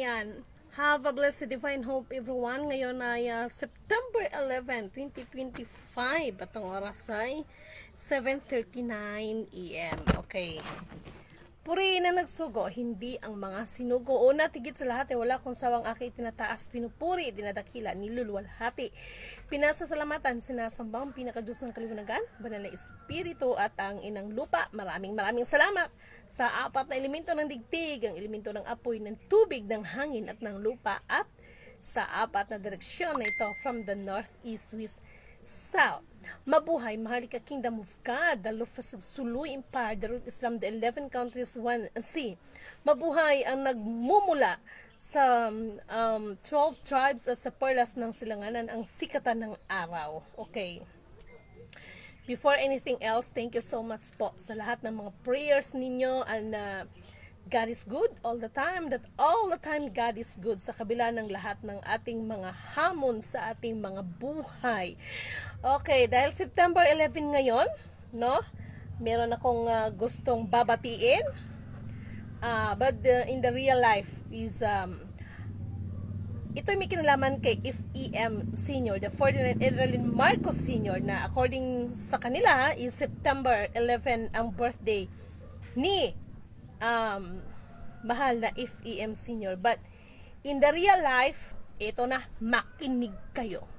Ayan. Have a blessed divine hope everyone. Ngayon ay September 11, 2025 at ang oras ay 7:39 AM. Okay. Puri na nagsugo, hindi ang mga sinugo. Una, tigit sa lahat, wala kung sawang aki tinataas, pinupuri, dinadakila, niluluwalhati. Pinasasalamatan, sinasambang pinakadiyos ng kaliwanagan, banal na espiritu at ang inang lupa. Maraming salamat sa apat na elemento ng digdig, ang elemento ng apoy, ng tubig, ng hangin at ng lupa, at sa apat na direksyon na ito, from the north, east, west, south. Mabuhay, mahalika Kingdom of God, the Lufas of Sulu Empire, the Root Islam, the 11 countries, one sea. Mabuhay ang nagmumula sa 12 tribes at sa perlas ng silanganan, ang sikatan ng araw. Okay. Before anything else, thank you so much po sa lahat ng mga prayers ninyo, and God is good all the time, that all the time God is good sa kabila ng lahat ng ating mga hamon sa ating mga buhay. Okay, dahil September 11 ngayon, no? Meron akong gustong babatiin. But in the real life is ito may kinalaman kay FEM Sr., the Ferdinand Edralin Marcos Sr., na according sa kanila is September 11 ang birthday ni mahal na FEM Sr. But in the real life, ito na, makinig kayo.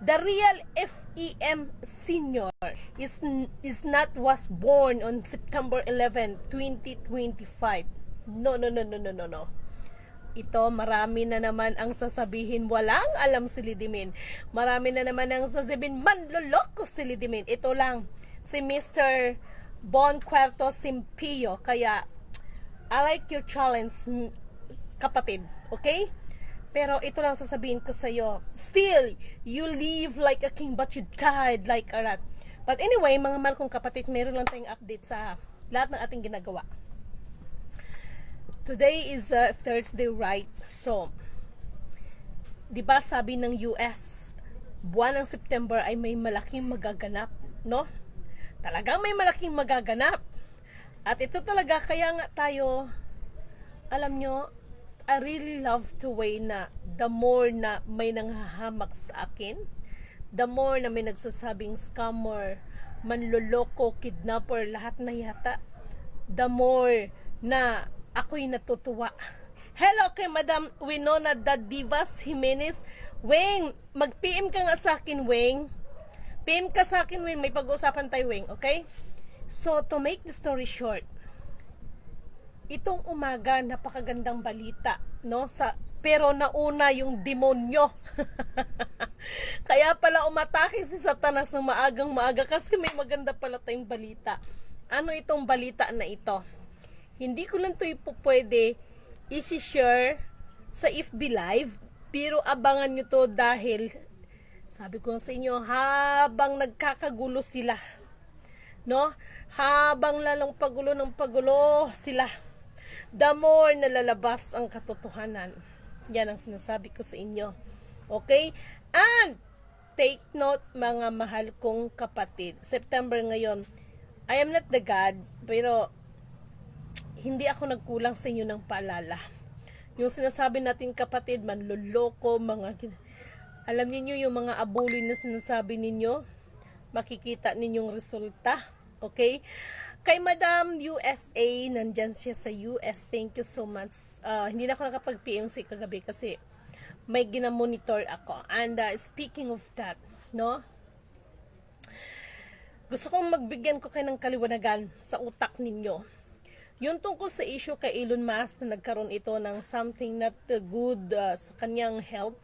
The real FEM Sr. is not was born on September 11, 2025. No. Ito, marami na naman ang sasabihin, walang alam si Lidimin. Marami na naman ang sasabihin, manloloko si Lidimin. Ito lang, si Mr. Bon Cuerto Simpillo. Kaya, I like your challenge, kapatid. Okay? Pero ito lang sasabihin ko sa'yo. Still, you live like a king but you died like a rat. But anyway, mga mahal kong kapatid, meron lang tayong update sa lahat ng ating ginagawa. Today is Thursday, right? So, di ba sabi ng US, buwan ng September ay may malaking magaganap, no? Talagang may malaking magaganap. At ito talaga, kaya nga tayo, alam nyo, I really love the way na the more na may nanghahamak sa akin, the more na may nagsasabing scammer, manloloko, kidnapper, lahat na yata, the more na ako'y natutuwa. Hello kay Madam Winona da Divas Jimenez. Weng, mag-PM ka nga sa akin, Weng. PM ka sa akin, Weng. May pag-uusapan tayo, Weng. Okay? So, to make the story short, itong umaga, napakagandang balita, no? Pero nauna yung demonyo. Kaya pala umatake si Satanas ng maagang maaga kasi may maganda pala tayong balita. Ano itong balita na ito? Hindi ko lang ito pwede isi-share sa FB Live, pero abangan nyo to dahil sabi ko sa inyo, habang nagkakagulo sila, no? Habang lalong pagulo ng pagulo sila, the more nalalabas ang katotohanan. Yan ang sinasabi ko sa inyo. Okay? And, take note mga mahal kong kapatid. September ngayon, I am not the God, pero hindi ako nagkulang sa inyo ng paalala. Yung sinasabi natin kapatid, manloloko, alam niyo yung mga abulin na sinasabi ninyo, makikita ninyong resulta. Okay? Kay Madam USA, nandyan siya sa US. Thank you so much. Hindi na ako nakapag-PM si kagabi kasi may ginamonitor ako. And speaking of that, no? Gusto kong magbigyan ko kayo ng kaliwanagan sa utak ninyo. Yung tungkol sa issue kay Elon Musk na nagkaroon ito ng something not good sa kanyang health.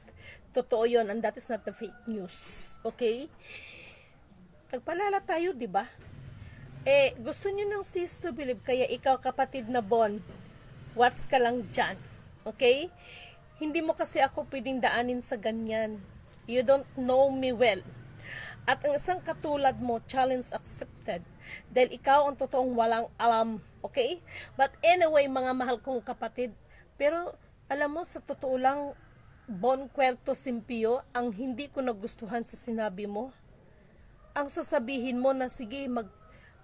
Totoo yun, and that is not the fake news. Okay? Nagpalala tayo, di ba? Gusto nyo ng cease to believe, kaya ikaw kapatid na Bon, watch ka lang dyan. Okay? Hindi mo kasi ako pwedeng daanin sa ganyan. You don't know me well. At ang isang katulad mo, challenge accepted. Dahil ikaw ang totoong walang alam. Okay? But anyway, mga mahal kong kapatid, pero alam mo, sa totoo lang, Bon Cuerto Simpillo, ang hindi ko nagustuhan sa sinabi mo, ang sasabihin mo na sige,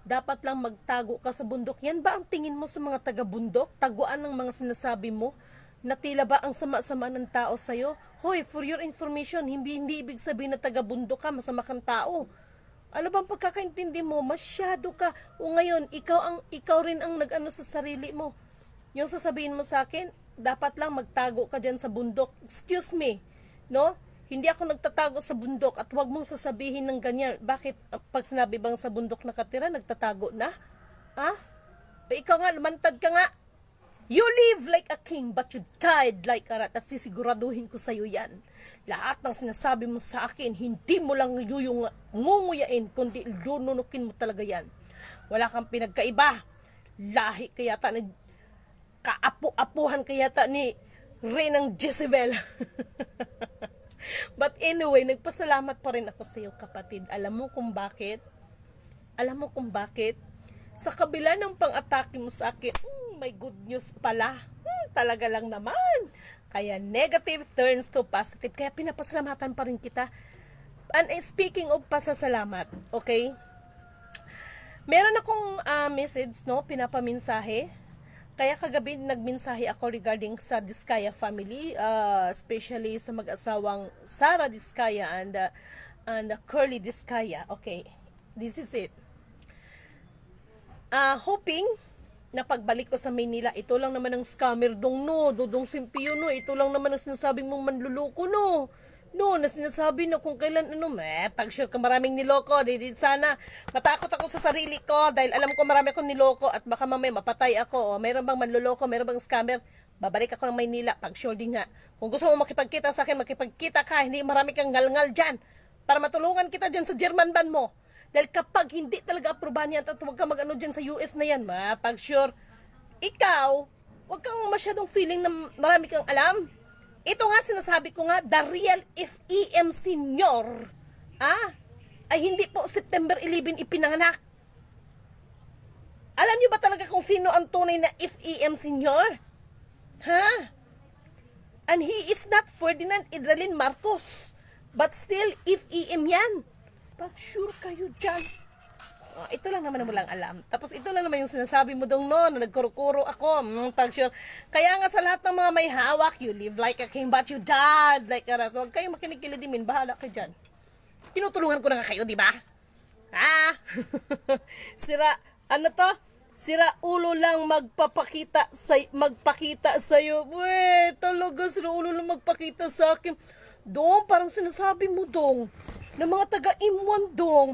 dapat lang magtago ka sa bundok. Yan ba ang tingin mo sa mga taga-bundok? Taguan ng mga sinasabi mo? na tila ba ang sama-sama ng tao sa'yo? Hoy, for your information, hindi ibig sabihin na taga-bundok ka, masama kang tao. Ano bang pagkakaintindi mo? Masyado ka. O ngayon, ikaw rin ang nag-ano sa sarili mo. Yung sasabihin mo sa akin, dapat lang magtago ka dyan sa bundok. Excuse me, no? Hindi ako nagtatago sa bundok at huwag mong sasabihin ng ganyan. Bakit pag sinabi bang sa bundok nakatira, nagtatago na? Ha? Ikaw nga, lumantad ka nga. You live like a king, but you died like a rat. At sisiguraduhin ko sa'yo yan. Lahat ng sinasabi mo sa akin, hindi mo lang yung ngunguyain, kundi lununukin mo talaga yan. Wala kang pinagkaiba. Lahi kaya ta, kaapu-apuhan kaya ta ni Reynang Jezebel. But anyway, nagpasalamat pa rin ako sa iyo, kapatid. Alam mo kung bakit? Alam mo kung bakit? Sa kabila ng pang-atake mo sa akin, may good news pala. Talaga lang naman. Kaya negative turns to positive. Kaya pinapasalamatan pa rin kita. And speaking of pasasalamat, okay? Meron akong message, no? Pinapaminsahe. Kaya kagabi nagminsahe ako regarding sa Diskaya family, especially sa mag-asawang Sara Diskaya and Curly Diskaya. Okay, this is it. Hoping na pagbalik ko sa Maynila, ito lang naman ang scammer dong no, dodong simpiyo no, ito lang naman ang sinasabing mong manluloko no. No, na sinasabi na kung kailan pag-sure ka maraming niloko, di sana matakot ako sa sarili ko dahil alam ko marami akong niloko at baka mamaya mapatay ako. O mayroon bang manluloko, mayroon bang scammer, babalik ako ng Maynila, pag-sure din nga. Kung gusto mo makipagkita sa akin, makipagkita ka, hindi marami kang ngalngal dyan para matulungan kita dyan sa German ban mo. Dahil kapag hindi talaga aprobahan yan at huwag ka mag-ano dyan sa US na yan, pag-sure, ikaw, huwag kang masyadong feeling na marami kang alam. Ito nga sinasabi ko nga, the real FEM senior, ay hindi po September 11 ipinanganak. Alam niyo ba talaga kung sino ang tunay na FEM senior? Ha? And he is not Ferdinand Idralin Marcos, but still FEM yan. But sure kayo dyan. Ito lang naman ang walang alam. Tapos ito lang naman yung sinasabi mo dong no, na nagkuro-kuro ako. Pag-sure. Kaya nga sa lahat ng mga may hawak, you live like a king but you died like a rat. Huwag kayong makinig-kilidimin. Bahala kayo dyan. Tinutulungan ko na nga kayo, di ba? Sira ulo lang magpakita sa'yo. Weh, talaga sira ulo lang magpakita sa akin. Dong, parang sinasabi mo dong, na mga taga-Imwan dong,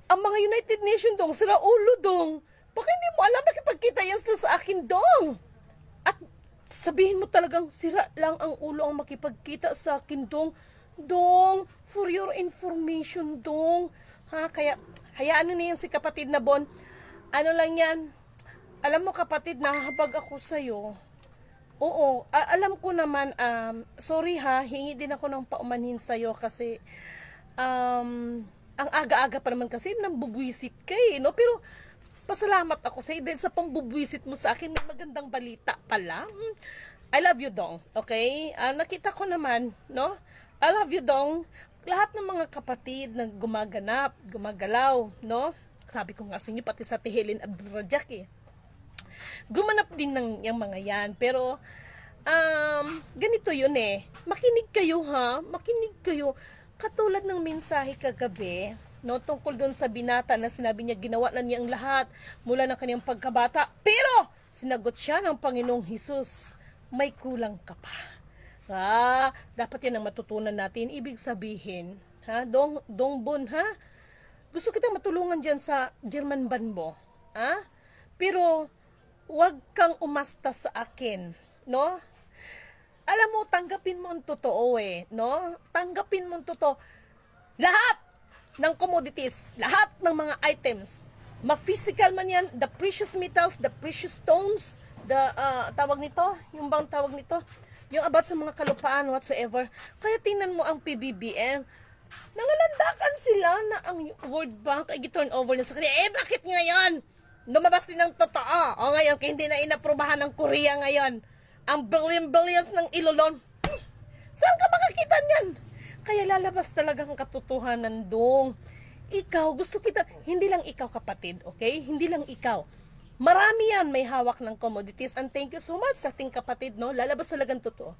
ang mga United Nations dong, sira ulo dong. Baka hindi mo alam, nakipagkita yan sila sa akin dong. At sabihin mo talagang sira lang ang ulo ang makipagkita sa akin dong. Dong, for your information dong. Kaya, hayaan na yan si kapatid na Bon. Ano lang yan, alam mo kapatid, nahabag ako sa'yo. Oo, alam ko naman, sorry hingi din ako ng paumanhin sa'yo kasi, ang aga-aga pa naman kasi nang bubwisit ka no? Pero pasalamat ako sa dahil sa pambubwisit mo sa akin, may magandang balita pala. I love you dong, okay? Nakita ko naman, no? I love you dong. Lahat ng mga kapatid na gumaganap, gumagalaw, no? Sabi ko nga sa inyo, pati sa Tihelin Abdurrajak gumanap din ng yung mga yan. Pero ganito yun makinig kayo makinig kayo. Katulad ng mensahe kagabi, no, tungkol doon sa binata na sinabi niya ginawa na niya ang lahat mula ng kanyang pagkabata. Pero, sinagot siya ng Panginoong Hesus, may kulang ka pa. Dapat yan ang matutunan natin. Ibig sabihin, Dong Bon, gusto kita matulungan dyan sa German ban mo. Pero, wag kang umasta sa akin, no? Alam mo, tanggapin mo ang totoo no? Tanggapin mo ang totoo. Lahat ng commodities, lahat ng mga items, ma-physical man yan, the precious metals, the precious stones, tawag nito, yung bang tawag nito, yung about sa mga kalupaan, whatsoever. Kaya tingnan mo ang PBBM, nangalandakan sila na ang World Bank ay giturn over na sa kanila. Bakit ngayon? Lumabas din ng totoo. O ngayon, kaya hindi na inaprubahan ng Korea ngayon. Ang billions ng ilolon. Saan ka makakita niyan? Kaya lalabas talaga ang katotohanan dong. Ikaw, gusto kita, hindi lang ikaw kapatid, okay? Hindi lang ikaw. Marami yan may hawak ng commodities. And thank you so much sa ating kapatid, no? Lalabas talagang totoo.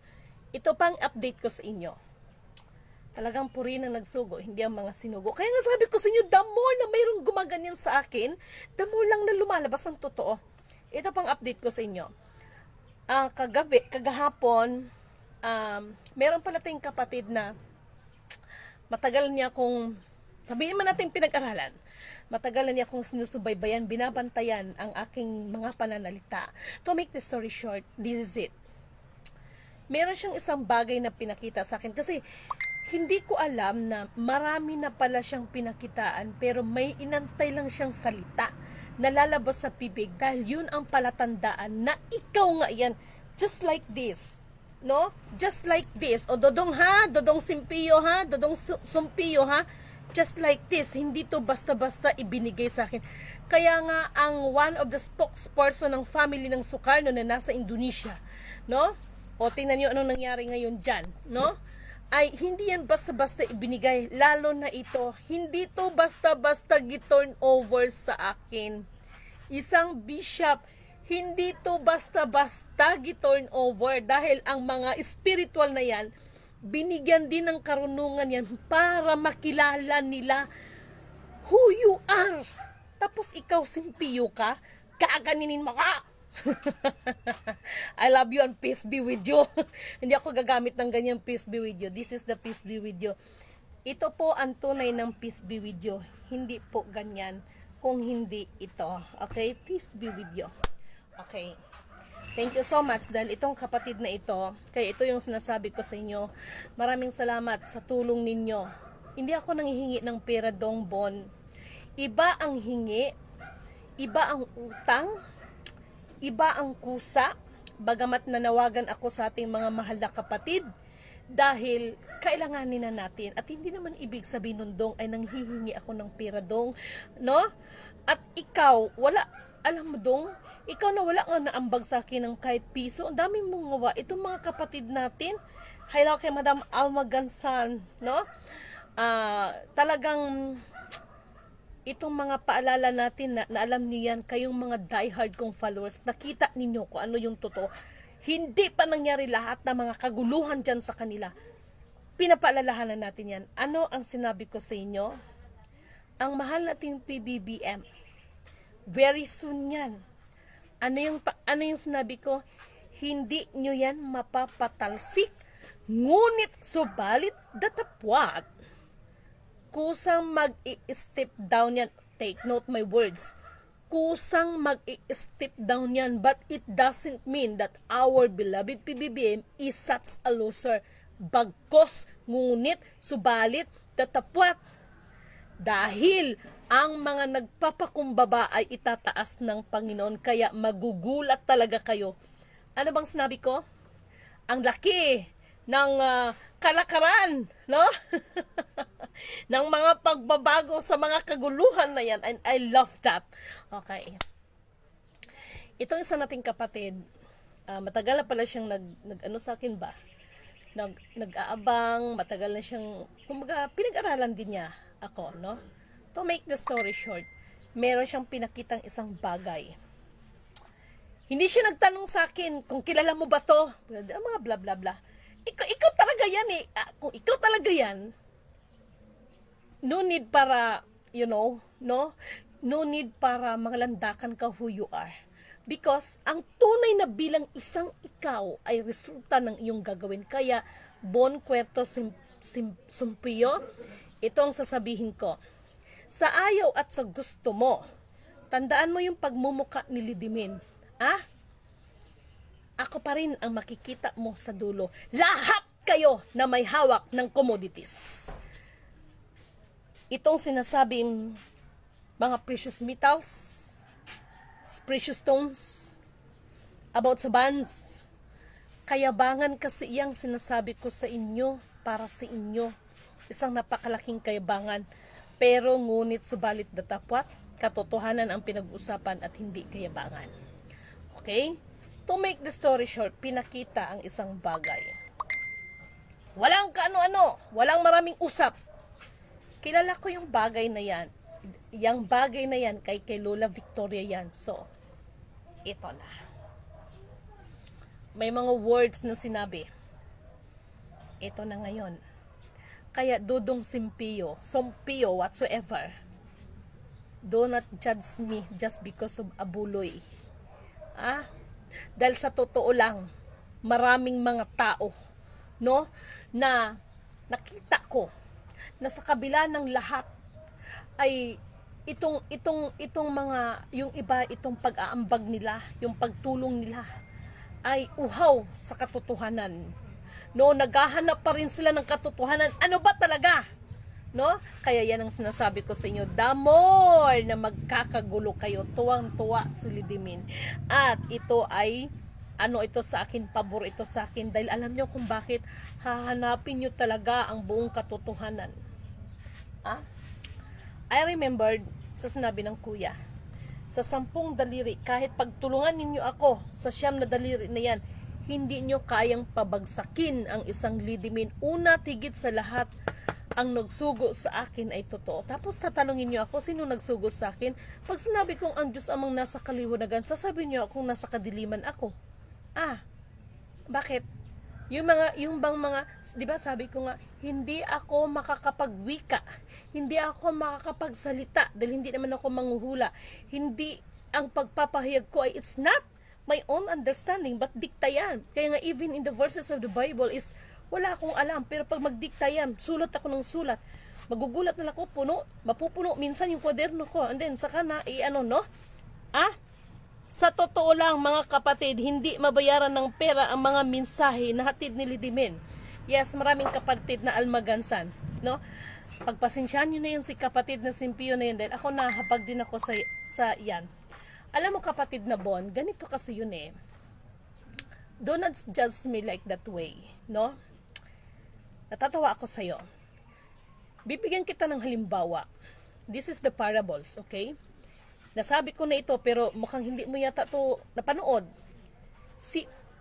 Ito pang update ko sa inyo. Talagang puri na nagsugo, hindi ang mga sinugo. Kaya nga sabi ko sa inyo, the more na mayroong gumaganyan sa akin, the more lang na lumalabas ang totoo. Ito pang update ko sa inyo. Kagahapon, meron pala tayong kapatid na matagal niya kung, sabihin man natin pinag-aralan, matagal niya kung sinusubaybayan, binabantayan ang aking mga pananalita. To make the story short, this is it. Meron siyang isang bagay na pinakita sa akin kasi hindi ko alam na marami na pala siyang pinakitaan pero may inantay lang siyang salita na lalabas sa bibig dahil yun ang palatandaan na ikaw nga yan. Just like this. No? Just like this. O dodong ha, dodong simpiyo ha, dodong sumpiyo ha. Just like this, hindi to basta-basta ibinigay sa akin. Kaya nga, ang one of the spokesperson ng family ng Sukarno na nasa Indonesia, no? O tingnan nyo anong nangyari ngayon dyan, no? Ay, hindi yan basta-basta ibinigay. Lalo na ito, hindi to basta-basta giturn over sa akin. Isang bishop, hindi to basta-basta giturn over dahil ang mga spiritual na yan, binigyan din ng karunungan yan para makilala nila who you are. Tapos ikaw simpiyo ka, kaganinin mo ka. I love you and peace be with you. Hindi ako gagamit ng ganyan peace be with you. This is the peace be with you. Ito po ang tunay ng peace be with you. Hindi po ganyan kung hindi ito. Okay? Peace be with you. Okay. Thank you so much dahil itong kapatid na ito, kaya ito yung sinasabi ko sa inyo, maraming salamat sa tulong ninyo. Hindi ako nanghihingi ng pera Dongbon. Iba ang hingi, iba ang utang, iba ang kusa, bagamat nanawagan ako sa ating mga mahal na kapatid, dahil kailanganin na natin. At hindi naman ibig sabihin nun Dong ay nanghihingi ako ng pera Dong, no? At ikaw, wala, alam mo Dong, ikaw na wala nga naambag sa akin ng kahit piso. Ang daming mong ngawa. Itong mga kapatid natin, hello kay Madam Alma Gansan, no? Talagang itong mga paalala natin na alam niyo yan, kayong mga diehard kong followers, nakita ninyo kung ano yung totoo. Hindi pa nangyari lahat ng mga kaguluhan dyan sa kanila. Pinapaalalahanan natin yan. Ano ang sinabi ko sa inyo? Ang mahal nating PBBM, very soon yan. Ano yung sinabi ko? Hindi nyo yan mapapatalsik. Ngunit subalit datapwat. Kusang mag-i-step down yan. Take note my words. Kusang mag-i-step down yan. But it doesn't mean that our beloved PBBM is such a loser. Bagkos, ngunit, subalit, datapwat. Dahil ang mga nagpapakumbaba ay itataas ng Panginoon, kaya magugulat talaga kayo. Ano bang sinabi ko? Ang laki ng kalakaran, no? ng mga pagbabago sa mga kaguluhan na yan, and I love that. Okay. Itong isa nating kapatid, matagal na pala siyang nag-ano sa akin ba? Nag-aabang, matagal na siyang, kumbaga, pinag-aralan din niya ako, no? To make the story short, meron siyang pinakitang isang bagay. Hindi siya nagtanong sa akin kung kilala mo ba to? Mga bla bla bla. Ikaw talaga yan eh. Kung ikaw talaga yan, no need para, you know, no need para manglandakan ka who you are. Because ang tunay na bilang isang ikaw ay resulta ng iyong gagawin. Kaya, bon cuerto sumpiyo, ito ang sasabihin ko. Sa ayaw at sa gusto mo, tandaan mo yung pagmumuka ni Lidimin. Ako pa rin ang makikita mo sa dulo. Lahat kayo na may hawak ng commodities. Itong sinasabing mga precious metals, precious stones, about sa bonds, kayabangan kasi iyang sinasabi ko sa inyo, para sa inyo. Isang napakalaking kayabangan. Pero ngunit subalit datapwat, katotohanan ang pinag-usapan at hindi kayabangan. Okay? To make the story short, pinakita ang isang bagay. Walang kaano-ano, walang maraming usap. Kilala ko yung bagay na yan. Yang bagay na yan kay Lola Victoria yan. So, ito na. May mga words na sinabi. Ito na ngayon. Kaya dudong simpio, sompio, whatsoever. Do not judge me just because of abuloy. Dahil sa totoo lang, maraming mga tao, no, na nakita ko na sa kabila ng lahat ay itong mga, yung iba, itong pag-aambag nila, yung pagtulong nila ay uhaw sa katotohanan. No, naghahanap pa rin sila ng katotohanan. Ano ba talaga? No? Kaya yan ang sinasabi ko sa inyo. The more na magkakagulo kayo, tuwang-tuwa si Lidimin. At ito ay, ito sa akin, pabor ito sa akin. Dahil alam nyo kung bakit hahanapin nyo talaga ang buong katotohanan. I remembered sa sinabi ng kuya, sa 10 daliri, kahit pagtulungan ninyo ako sa 9 na daliri na yan, hindi nyo kayang pabagsakin ang isang lidimin. Una, tigit sa lahat, ang nagsugo sa akin ay totoo. Tapos tatanungin nyo ako, sino nagsugo sa akin? Pag sinabi kong ang Diyos amang nasa kaliwanagan, sasabihin nyo akong nasa kadiliman ako. Bakit? Yung bang mga, di ba sabi ko nga, hindi ako makakapagwika, hindi ako makakapagsalita, dahil hindi naman ako manghuhula. Hindi, ang pagpapahayag ko ay, it's not my own understanding, but dikta yan. Kaya nga, even in the verses of the Bible is, wala akong alam, pero pag magdikta yan, sulat ako ng sulat. Magugulat na lang ako, mapupuno minsan yung kwaderno ko, and then, saka na, sa totoo lang, mga kapatid, hindi mabayaran ng pera ang mga mensahe na hatid ni Lidimin. Yes, maraming kapatid na almagansan, no? Pagpasensyahan nyo na yun si kapatid na simpio na yun, dahil ako nahapag din ako sa yan. Alam mo kapatid na Bon, ganito kasi yun eh. Do not judge me like that way, no? Natatawa ako sa'yo. Bibigyan kita ng halimbawa. This is the parables, okay? Nasabi ko na ito pero mukhang hindi mo yata to napanood.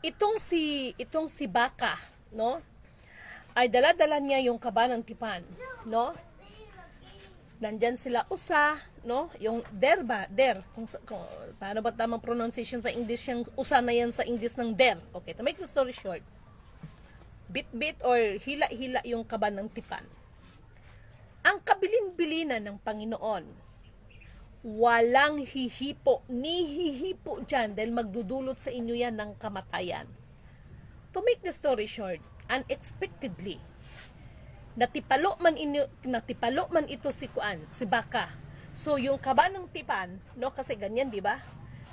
Itong si Baka, no? Ay dala-dala niya yung kaba ng tipan, no? Nandyan sila usa, no? Yung der. Kung paano ba tamang pronunciation sa English yung usa na yan sa English ng der. Okay, to make the story short. Bit-bit or hila-hila yung kaba ng tipan. Ang kabilin-bilinan ng Panginoon, walang hihipo, ni hihipo dyan dahil magdudulot sa inyo yan ng kamatayan. To make the story short, unexpectedly, natipalo man ito si Baka. So yung kaba ng tipan, no, kasi ganyan, di ba?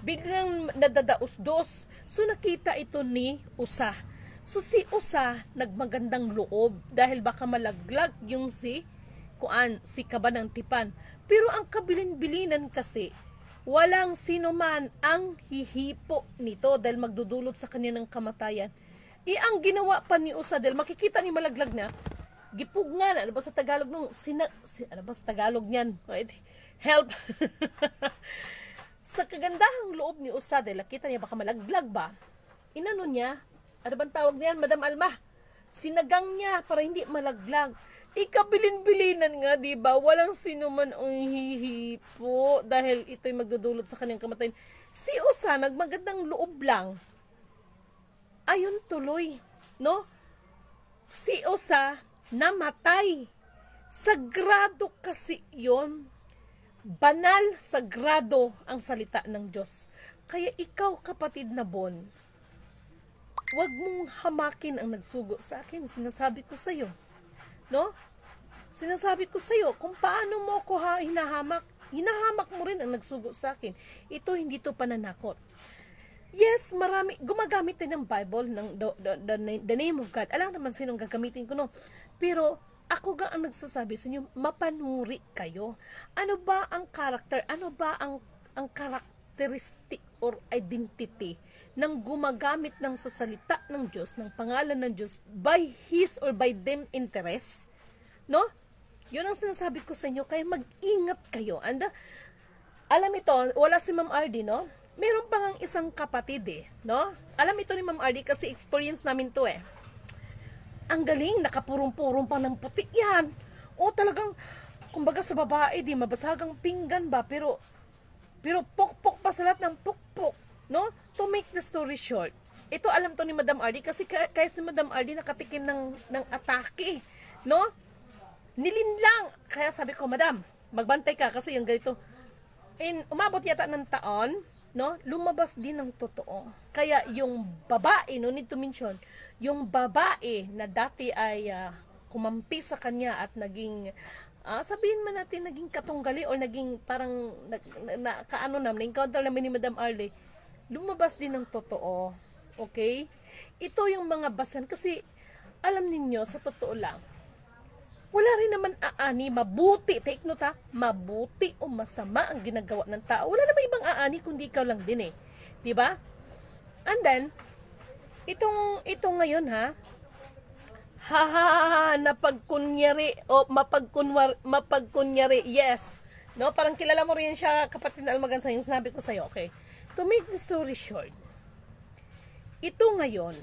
Biglang nadadaos-dos. So nakita ito ni Usa. So si Usa nagmagandang loob dahil baka malaglag yung si kaba ng tipan. Pero ang kabilin-bilinan kasi, walang sino man ang hihipo nito dahil magdudulot sa kanya ng kamatayan. Ang ginawa pa ni Usa dahil makikita ni malaglag na, gipug nga na, ano ba sa Tagalog nung, ano ba sa Tagalog niyan? Help! Sa kagandahang loob ni Usa dahil nakita niya baka malaglag ba, inano niya, ano bang tawag niyan, Madam Alma? Sinagang niya para hindi malaglag. Ikabilin-bilinan nga, di ba? Walang sino man ang hihipo dahil ito'y magdudulot sa kanyang kamatayan. Si Usa, nagmagandang loob lang. Ayun tuloy, no? Si Usa, namatay. Sagrado kasi yon. Banal, sagrado ang salita ng Diyos. Kaya ikaw, kapatid na Bon, wag mong hamakin ang nagsugo sa akin. Sinasabi ko sa'yo. No? Sinasabi ko sa'yo, kung paano mo ako hinahamak mo rin ang nagsugo sa akin. Ito, hindi to pananakot. Yes, marami, gumagamit din ng Bible, ng the name of God. Alam naman sinong gagamitin ko, no? Pero, ako ga ang nagsasabi sa inyo, mapanuri kayo. Ano ba ang character? Ano ba ang characteristic or identity ng gumagamit ng sasalita ng Diyos, ng pangalan ng Diyos, by His or by them interest? No? Yun ang sinasabi ko sa inyo, kaya mag-ingat kayo. And, alam ito, wala si Ma'am RD, no? Meron pa ngang isang kapatid no? Alam ito ni Ma'am RD kasi experience namin to Ang galing, nakapurong-purong pa ng puti yan. O talagang, kumbaga sa babae, di mabasagang pinggan ba, pero pokpok pa sa lahat ng pokpok. No? To make the story short, ito alam to ni Madam Ardy kasi kahit si Madam Ardy nakatikim ng atake, no? Nilinlang. Kaya sabi ko, Madam, magbantay ka kasi yung ganito. And umabot yata ng taon, no? Lumabas din ng totoo. Kaya yung babae, no need to mention, yung babae na dati ay kumampi sa kanya at naging sabihin man natin naging katunggali o naging parang kaano naman, encounter namin ni Madam Ardy, lumabas din ng totoo. Okay? Ito yung mga basan kasi alam ninyo, sa totoo lang, wala rin naman aani, mabuti, take note ha, mabuti o masama ang ginagawa ng tao. Wala naman ibang aani kundi ikaw lang din eh. 'Di ba? And then, itong ngayon ha, napagkunyari o mapagkunyari, yes. No, parang kilala mo rin siya, kapatid na Almagansa, yung sinabi ko sa'yo, okay. To make the story short, ito ngayon,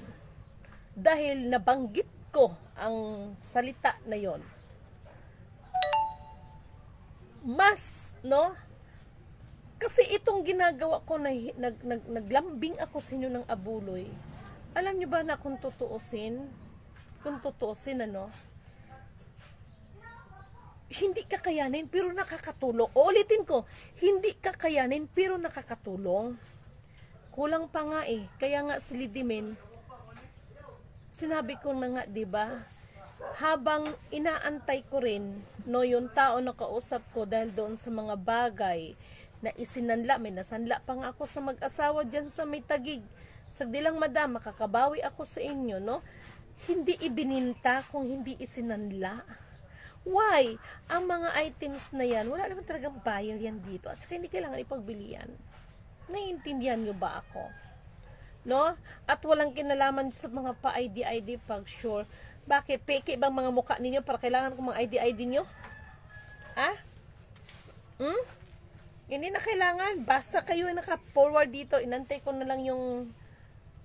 dahil nabanggit ko ang salita na yon, mas, no, kasi itong ginagawa ko na naglambing ako sa inyo ng abuloy, alam nyo ba na kung tutuusin, ano, hindi kakayanin pero nakakatulong. Ulitin ko, hindi kakayanin pero nakakatulong. Kulang pa nga eh. Kaya nga si Lidimen, sinabi ko na nga, 'di ba? Habang inaantay ko rin no yung tao na kausap ko dahil doon sa mga bagay na isinanla, may nasanla pa nga ako sa mag-asawa diyan sa may Tagig. Sagdi lang, Madam, makakabawi ako sa inyo, no? Hindi ibininta kung hindi isinanla. Why? Ang mga items na yan, wala naman talagang buyer yan dito. At saka hindi kailangan ipagbili yan. Naiintindihan nyo ba ako? No? At walang kinalaman sa mga pa-ID pag sure. Bakit? Peke bang mga mukha ninyo para kailangan ko mga ID nyo? Ah? Hindi na kailangan. Basta kayo ay naka-forward dito. Inantay ko na lang yung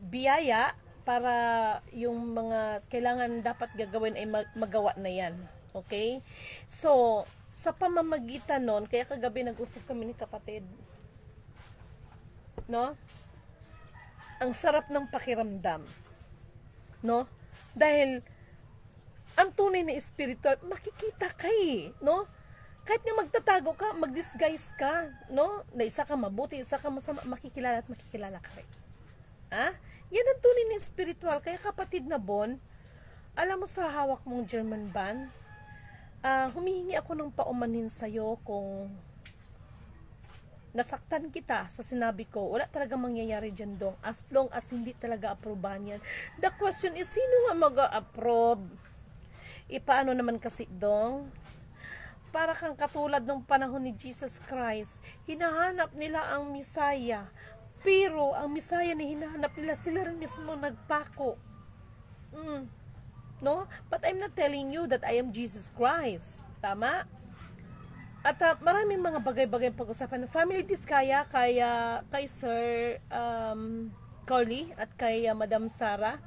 biyaya para yung mga kailangan dapat gagawin ay magawa na yan. Okay? So, sa pamamagitan nun, kaya kagabi nag-usap kami ni kapatid. No? Ang sarap ng pakiramdam. No? Dahil, ang tunay na spiritual, makikita ka eh. No? Kahit nga magtatago ka, mag-disguise ka. No? Na isa ka mabuti, isa ka masama, makikilala at makikilala ka rin. Ha? Yan ang tunay na spiritual. Kaya kapatid na Bon, alam mo sa hawak mong German ban, humihingi ako ng paumanhin sa'yo kung nasaktan kita sa sinabi ko. Wala talaga mangyayari dyan, Dong. As long as hindi talaga aprobahan yan. The question is, sino nga mag-a-approve? Paano naman kasi, Dong? Para kang katulad ng panahon ni Jesus Christ, hinahanap nila ang Misaya. Pero ang Misaya na hinahanap nila, sila rin mismo nagpako. No? But I'm not telling you that I am Jesus Christ. Tama? At maraming mga bagay-bagay pag-usapan. Family Diskaya, kay Sir Carly at kay Madam Sara.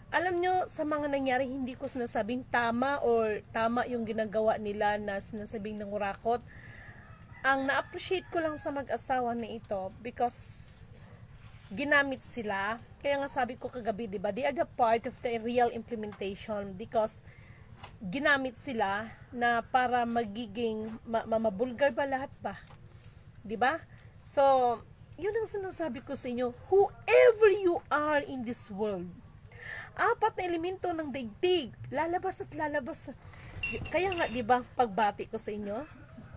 Alam nyo, sa mga nangyari, hindi ko sinasabing tama or tama yung ginagawa nila na sinasabing ng urakot. Ang na-appreciate ko lang sa mag-asawa na ito because ginamit sila. Kaya nga sabi ko kagabi, diba, they are the part of the real implementation because ginamit sila na para magiging mabulgar ba lahat ba? Diba? So, yun ang sinasabi ko sa inyo, whoever you are in this world, apat na elemento ng daigdig, lalabas at lalabas. Kaya nga, diba, pagbati ko sa inyo,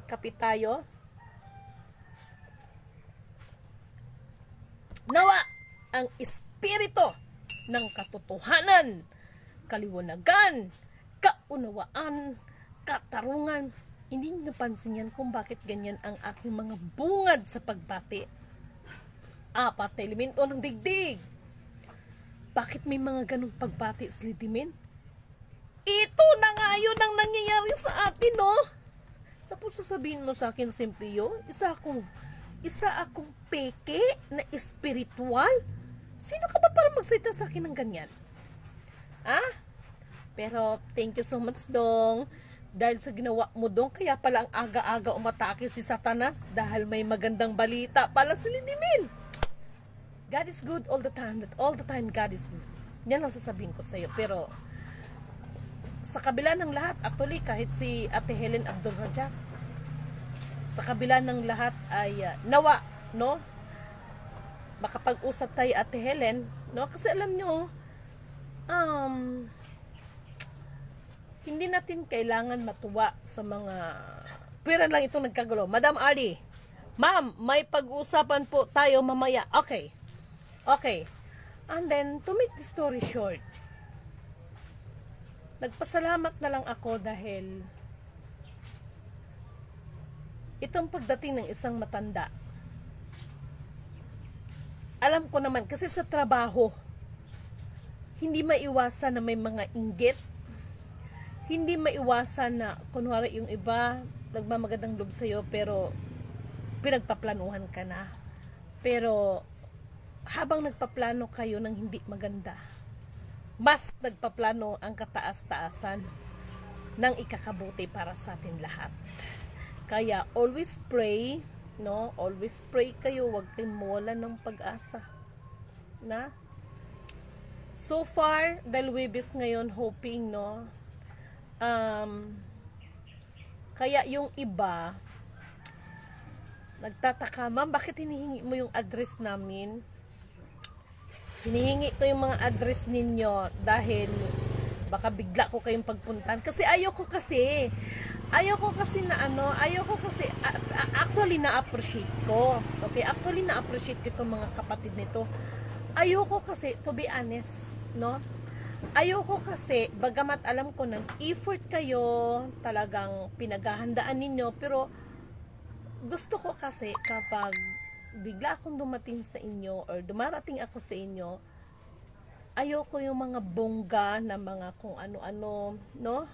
kapit tayo, nawa ang espiritu ng katotohanan, kaliwanagan, kaunawaan, katarungan. Hindi nyo napansin yan kung bakit ganyan ang aking mga bungad sa pagbati. Apat na elemento ng digdig. Bakit may mga ganong pagbati sa Lidimen? Ito na nga yun ang nangyayari sa atin, no? Tapos sasabihin mo sa akin, simple yun, isa akong peke na espiritual? Sino ka ba para magsalita sa akin ng ganyan? Pero, thank you so much, Dong. Dahil sa ginawa mo, Dong, kaya pala ang aga-aga umatake si Satanas dahil may magandang balita pala si Lidimen. God is good all the time, that all the time God is good. Yan lang sasabihin ko sa'yo. Pero, sa kabila ng lahat, actually, kahit si Ate Helen Abdul-Rajak, sa kabila ng lahat ay nawa, no? Makapag-usap tayo, Ate Helen, no? Kasi alam nyo, hindi natin kailangan matuwa sa mga pera lang itong nagkagulo. Madam Ali, ma'am, may pag-uusapan po tayo mamaya. Okay. Okay. And then, to make the story short, nagpasalamat na lang ako dahil itong pagdating ng isang matanda, alam ko naman, kasi sa trabaho, hindi maiwasan na may mga inggit, hindi maiwasan na, kunwari yung iba, nagmamagandang loob sa'yo, pero pinagpaplanuhan ka na. Pero, habang nagpaplano kayo ng hindi maganda, mas nagpaplano ang kataas-taasan ng ikakabuti para sa atin lahat. Kaya, always pray, no? Always pray kayo, huwag kayong mawalan ng pag-asa. Na? So far, dahil Webis ngayon, hoping, no? Kaya yung iba, nagtataka, ma'am, bakit hinihingi mo yung address namin? Hinihingi ko yung mga address ninyo dahil baka bigla ko kayong pagpuntan. Kasi ayoko kasi actually na-appreciate ko. Okay, actually na-appreciate ko itong mga kapatid nito. Ayoko kasi, to be honest, no? Ayoko kasi, bagamat alam ko ng effort kayo, talagang pinaghahandaan ninyo, pero gusto ko kasi kapag bigla akong dumating sa inyo or dumarating ako sa inyo, ayoko yung mga bongga na mga kung ano-ano, no?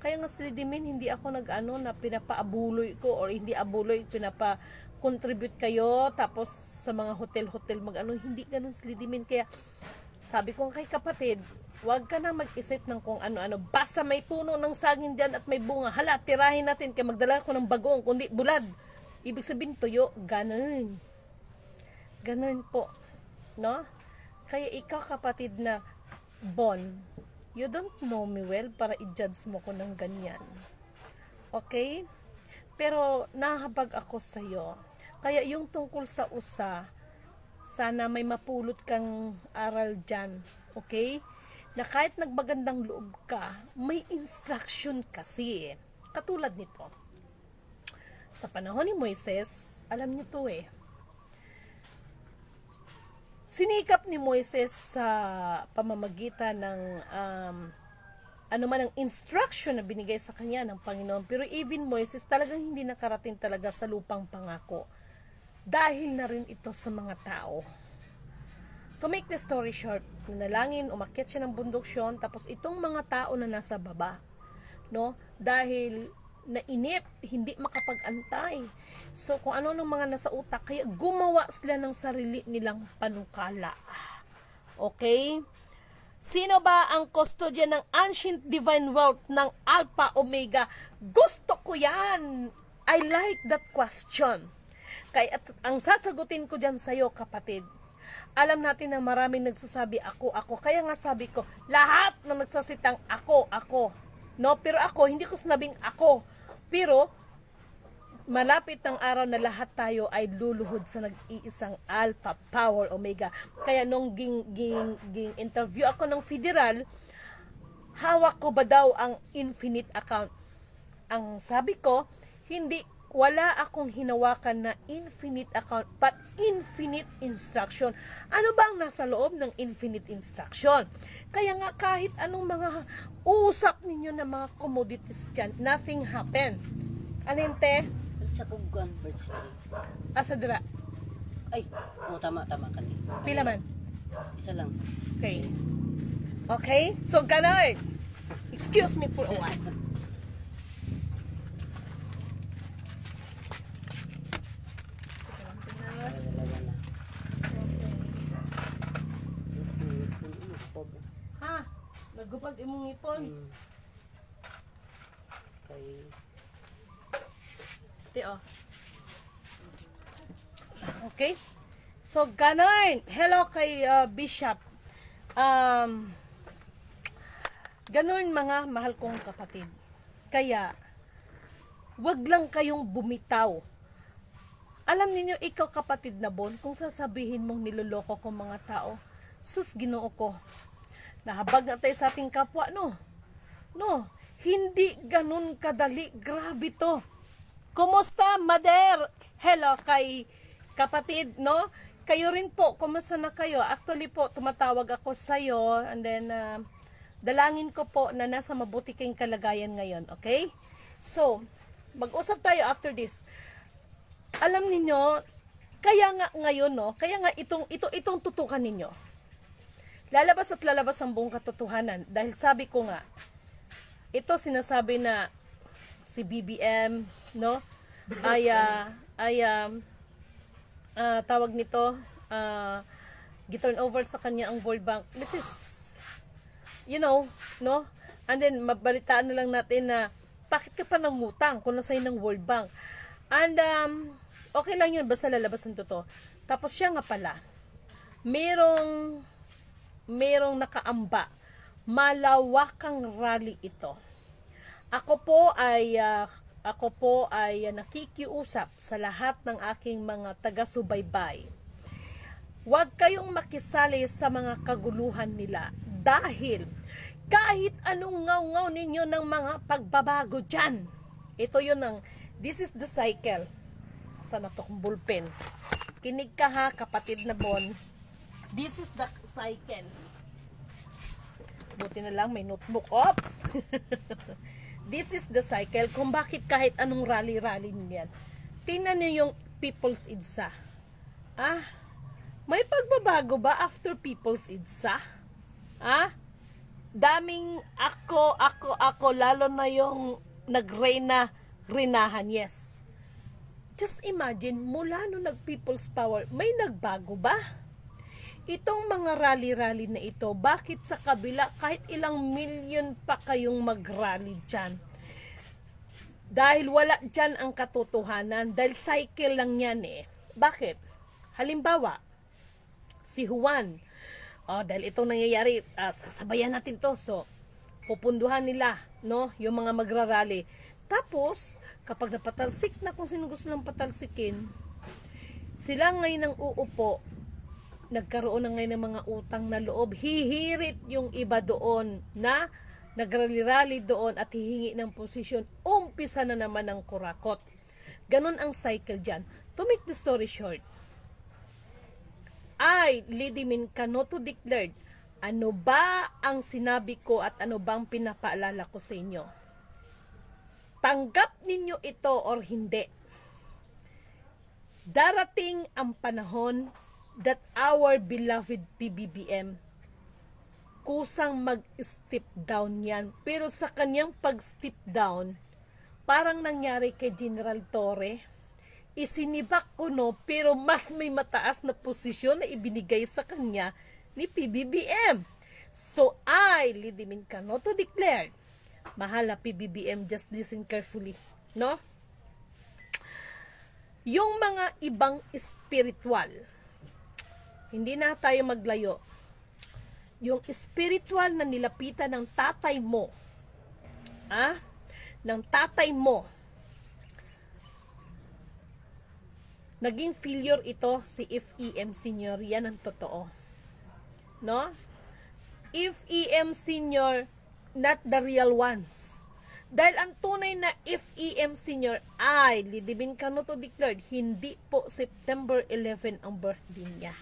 Kaya nga Slidimin, hindi ako nag-ano na pinapaabuloy ko or hindi abuloy, pinapa-contribute kayo tapos sa mga hotel-hotel mag-ano, hindi ganun Slidimin. Kaya sabi ko kay kapatid, wag ka na mag-isip ng kung ano-ano. Basta may puno ng saging dyan at may bunga. Hala, tirahin natin kaya magdala ko ng bagoong, kundi bulad. Ibig sabihin tuyo, ganun. Ganun po. No? Kaya ikaw kapatid na Bon, you don't know me well para i-judge mo ko ng ganyan. Okay? Pero nahabag ako sa'yo. Kaya yung tungkol sa USA, sana may mapulot kang aral dyan. Okay? Na kahit nagbagandang loob ka, may instruction kasi. Katulad nito. Sa panahon ni Moises, alam niyo to sinikap ni Moises sa pamamagitan ng ang instruction na binigay sa kanya ng Panginoon. Pero even Moises talagang hindi nakarating talaga sa lupang pangako. Dahil na rin ito sa mga tao. To make the story short, nanalangin, umakyat siya ng bundok siyon, tapos itong mga tao na nasa baba, no? Dahil nainip, hindi makapag-antay. So, kung ano ng mga nasa utak, kaya gumawa sila ng sarili nilang panukala. Okay? Sino ba ang custodian ng ancient divine wealth ng Alpha Omega? Gusto ko yan! I like that question. Kaya ang sasagutin ko dyan sa'yo, kapatid, alam natin na maraming nagsasabi ako. Kaya nga sabi ko, lahat na nagsasitang ako. No? Pero ako, hindi ko sinabing ako. Pero, malapit ang araw na lahat tayo ay luluhod sa nag-iisang Alpha, Power, Omega. Kaya nung ging interview ako ng federal, hawak ko ba daw ang infinite account? Ang sabi ko, wala akong hinawakan na infinite account, but infinite instruction. Ano ba ang nasa loob ng infinite instruction? Kaya nga kahit anong mga usap ninyo na mga commodities dyan, nothing happens. Alinte? Sa Pugan, birthday. Asadra. Ay, tama ka din. Pila man? Isa lang. Okay. Okay? So, ganun. Excuse me for a while. Ha? Nagupag imong ipon? Okay. So, ganon. Hello kay Bishop. Ganon mga mahal kong kapatid. Kaya, wag lang kayong bumitaw. Alam niyo ikaw kapatid na Bon, kung sasabihin mong niloloko ko mga tao, sus Ginoo ko. Nahabag na tayo sa ating kapwa, no? No, hindi ganun kadali. Grabe to. Kumusta, Mader? Hello kay kapatid, no? Kayo rin po, kumusta na kayo? Actually po, tumatawag ako sa'yo and then dalangin ko po na nasa mabuti kayong kalagayan ngayon, okay? So, mag-usap tayo after this. Alam niyo, kaya nga ngayon, no? Kaya nga itong tutukan ninyo. Lalabas at lalabas ang buong katotohanan dahil sabi ko nga, ito sinasabi na si BBM, no? Tawag nito, giturn over sa kanya ang World Bank, which is, you know, no? And then, mabalitaan na lang natin na, bakit ka pa nangutang kung nasa'yo ng World Bank? And, okay lang yun, basta lalabas ng totoo. Tapos siya nga pala, merong nakaamba, malawakang rally ito. Ako po ay nakikiusap sa lahat ng aking mga taga-subaybay. Huwag kayong makisali sa mga kaguluhan nila dahil kahit anong ngaw-ngaw ninyo ng mga pagbabago dyan. Ito yun this is the cycle. Sana to kong bullpen. Kinig ka ha, kapatid na Bon. This is the cycle. Buti na lang may notebook. Oops! This is the cycle kung bakit kahit anong rally-rally niyan. Tingnan niyo yung People's EDSA. May pagbabago ba after People's EDSA? Daming ako, lalo na yung nagreyna-rinahan, yes. Just imagine, mula nung nag-People's Power, may nagbago ba? Itong mga rally-rally na ito, bakit sa kabila kahit ilang milyon pa kayong mag-rally dyan? Dahil wala dyan ang katotohanan, dahil cycle lang yan eh. Bakit? Halimbawa, si Juan, dahil itong nangyayari, sasabayan natin to, so pupunduhan nila, no, yung mga magrarally. Tapos, kapag napatalsik na kung sino gusto lang patalsikin, sila ngayon ang uupo, nagkaroon na ngayon ng mga utang na loob, hihirit yung iba doon na nagrally-rally doon at hihingi ng posisyon, umpisa na naman ang kurakot. Ganon ang cycle dyan. To make the story short, Lady Min Canoto declared, ano ba ang sinabi ko at ano bang pinapaalala ko sa inyo? Tanggap ninyo ito or hindi. Darating ang panahon that our beloved PBBM kusang mag-step down yan. Pero sa kanyang pag-step down, parang nangyari kay General Torre, isinibak ko no, pero mas may mataas na posisyon na ibinigay sa kanya ni PBBM. So Lady Min Canoto declared, mahala PBBM, just listen carefully, no? Yung mga ibang spiritual, hindi na tayo maglayo. Yung spiritual na nilapitan ng tatay mo, naging failure ito si FEM Senior, yan ang totoo. No? FEM Senior, not the real ones. Dahil ang tunay na FEM Senior Lady Min Canoto declared, hindi po September 11 ang birthday niya.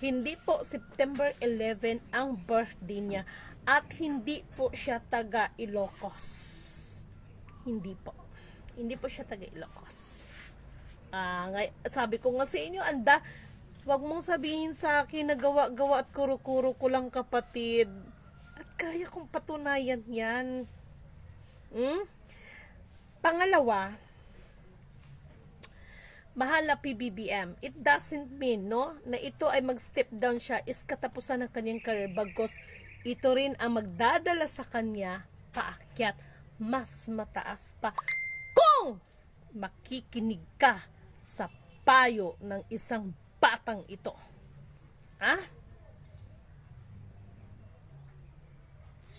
Hindi po September 11 ang birthday niya at hindi po siya taga Ilocos. Hindi po siya taga Ilocos. Sabi ko nga sa inyo, wag mong sabihin sa akin na gawa-gawa at kuro-kuro ko lang, kapatid. At kaya kong patunayan yan. Pangalawa, mahal na PBBM, it doesn't mean, no, na ito ay mag-step down siya is katapusan ng kanyang career, bagkus ito rin ang magdadala sa kanya paakyat mas mataas pa kung makikinig ka sa payo ng isang batang ito.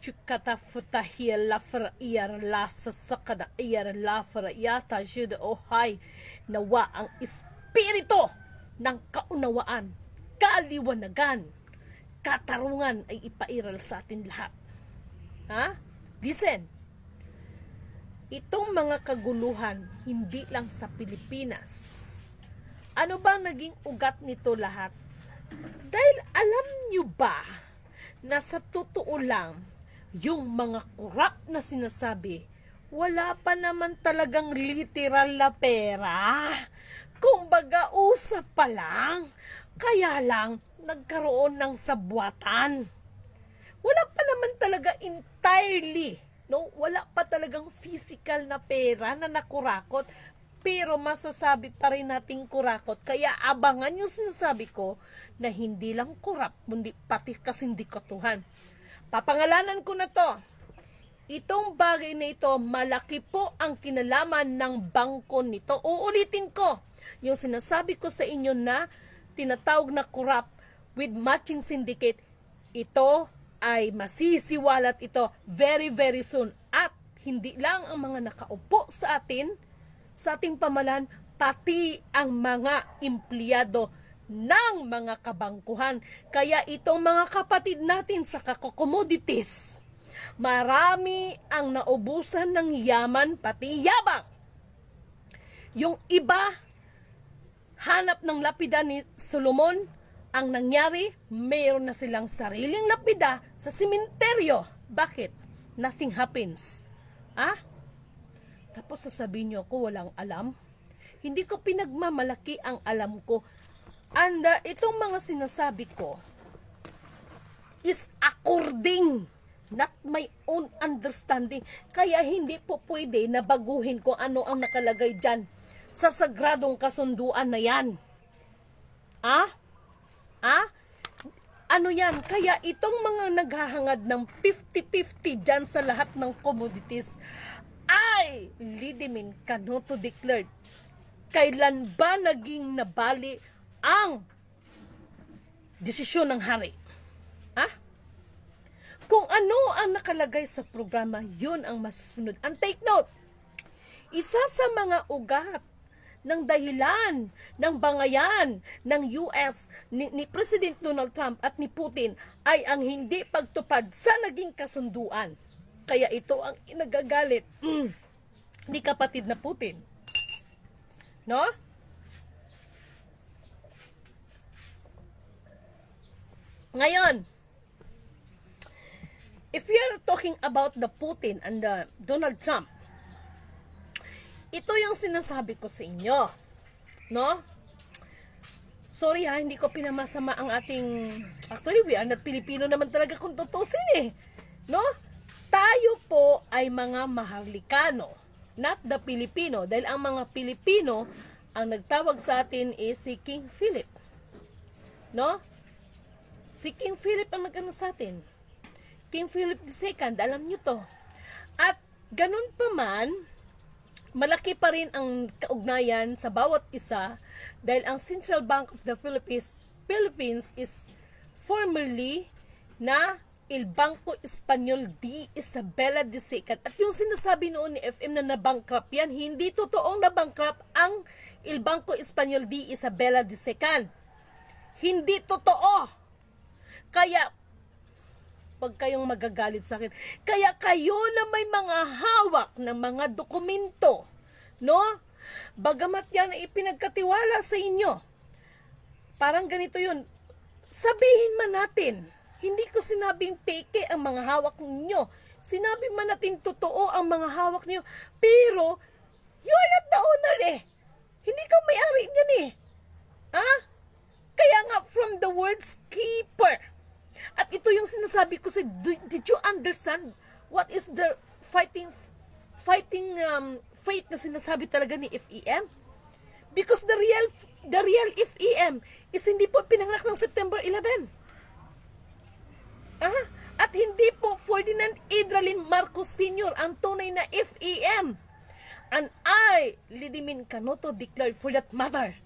Chukata futahia la fraiar la sasakana iar la fraiata juda ohay, nawa ang espiritu ng kaunawaan, kaliwanagan, katarungan ay ipairal sa atin lahat. Listen, itong mga kaguluhan hindi lang sa Pilipinas. Ano ba naging ugat nito lahat? Dahil alam nyo ba na sa totoo lang, yung mga kurap na sinasabi, wala pa naman talagang literal na pera. Kumbaga, usap pa lang. Kaya lang, nagkaroon ng sabwatan. Wala pa naman talaga entirely, no? Wala pa talagang physical na pera na nakurakot. Pero masasabi pa rin nating kurakot. Kaya abangan yung sinasabi ko na hindi lang kurap, kundi pati kasindikatuhan. Papangalanan ko na to. Itong bagay na ito, malaki po ang kinalaman ng bangko nito. Uulitin ko, yung sinasabi ko sa inyo na tinatawag na corrupt with matching syndicate, ito ay masisiwalat ito very very soon. At hindi lang ang mga nakaupo sa atin, sa ating pamalan, pati ang mga empleyado ng mga kabangkuhan. Kaya itong mga kapatid natin sa commodities, marami ang naubusan ng yaman pati yabang. Yung iba, hanap ng lapida ni Solomon. Ang nangyari, mayroon na silang sariling lapida sa simenteryo. Bakit? Nothing happens. Tapos sasabihin nyo ako walang alam. Hindi ko pinagmamalaki ang alam ko. And itong mga sinasabi ko is according, not my own understanding. Kaya hindi po pwede na baguhin kung ano ang nakalagay dyan sa sagradong kasunduan na yan. Ano yan? Kaya itong mga naghahangad ng 50-50 dyan sa lahat ng commodities ay Lidimin Canoto declared. Kailan ba naging nabali ang desisyon ng hari? Kung ano ang nakalagay sa programa, yun ang masusunod. And take note, isa sa mga ugat ng dahilan ng bangayan ng US ni President Donald Trump at ni Putin ay ang hindi pagtupad sa naging kasunduan. Kaya ito ang inagagalit ni kapatid na Putin. No? Ngayon, if we are talking about the Putin and the Donald Trump, ito yung sinasabi ko sa inyo. No? Sorry hindi ko pinamasama ang ating... Actually, we are not Pilipino naman talaga kung tutusin No? Tayo po ay mga Maharlikano, not the Filipino. Dahil ang mga Pilipino, ang nagtawag sa atin is si King Philip. No? Si King Philip ang nagano sa atin. King Philip II, alam nyo to. At ganun pa man, malaki pa rin ang kaugnayan sa bawat isa dahil ang Central Bank of the Philippines is formerly na Il Banco Espanyol de Isabela de Secant. At yung sinasabi noon ni FM na nabankrupt yan, hindi totoong nabankrupt ang Il Banco Espanyol de Isabela de Secant. Hindi totoo. Kaya wag kayong magagalit sa akin. Kaya kayo na may mga hawak ng mga dokumento, no? Bagamat yan ay ipinagkatiwala sa inyo. Parang ganito yun. Sabihin man natin, hindi ko sinabing peke ang mga hawak ninyo. Sinabi man natin totoo ang mga hawak niyo. Pero, you're not the owner Hindi ka may-ari niyan Kaya nga, from the words keeper. At ito yung sinasabi ko sa, did you understand what is the fighting faith na sinasabi talaga ni FEM? Because the real FEM is hindi po pinanganak ng September 11. At hindi po Ferdinand Idralin Marcos Sr. ang tunay na FEM. And I, Lidimin Canoto, declared for that matter.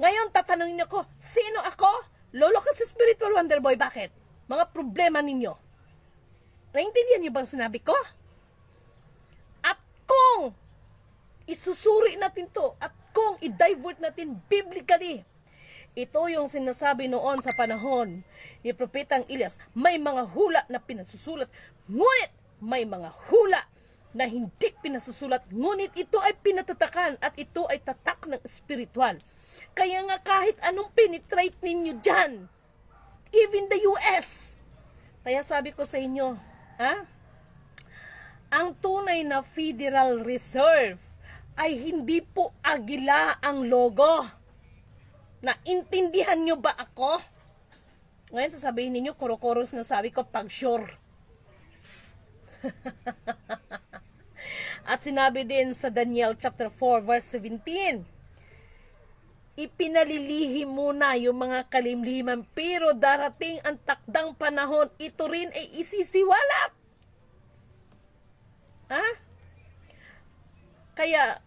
Ngayon, tatanungin niyo ko, sino ako? Lolo ko si Spiritual Wonder Boy. Bakit? Mga problema ninyo. Naintindihan niyo bang sinabi ko? At kung isusuri natin to, at kung i-divert natin biblically, ito yung sinasabi noon sa panahon ni Propetang Elias, may mga hula na pinasusulat, ngunit may mga hula na hindi pinasusulat, ngunit ito ay pinatatakan at ito ay tatak ng spiritual. Kaya nga kahit anong penetrate ninyo dyan, even the US, kaya sabi ko sa inyo, ang tunay na Federal Reserve ay hindi po agila ang logo. Naintindihan nyo ba ako? Ngayon sasabihin ninyo, kuro-kuros na sabi ko, pag sure. At sinabi din sa Daniel chapter 4 verse 17, ipinalilihim muna yung mga kalimliman, pero darating ang takdang panahon, ito rin ay isisiwalat. Kaya,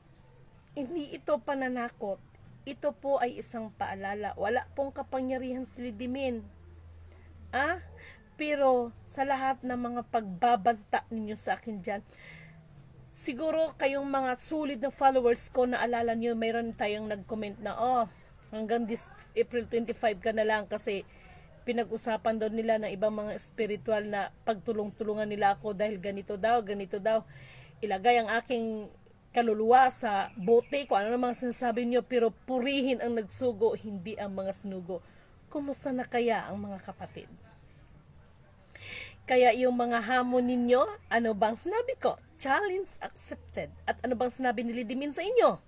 hindi ito pananakot. Ito po ay isang paalala. Wala pong kapangyarihan silidimin. Pero sa lahat ng mga pagbabanta ninyo sa akin dyan, siguro kayong mga sulit na followers ko, naalala nyo, mayroon tayong nag-comment na, hanggang this April 25 ka na lang kasi pinag-usapan daw nila ng ibang mga spiritual na pagtulong-tulungan nila ako dahil ganito daw. Ilagay ang aking kaluluwa sa bote, kung ano namang sinasabi nyo, pero purihin ang nagsugo, hindi ang mga sinugo. Kumusta na kaya ang mga kapatid? Kaya yung mga hamon ninyo, ano bang sinabi ko? Challenge accepted. At ano bang sinabi ni Lidimin sa inyo?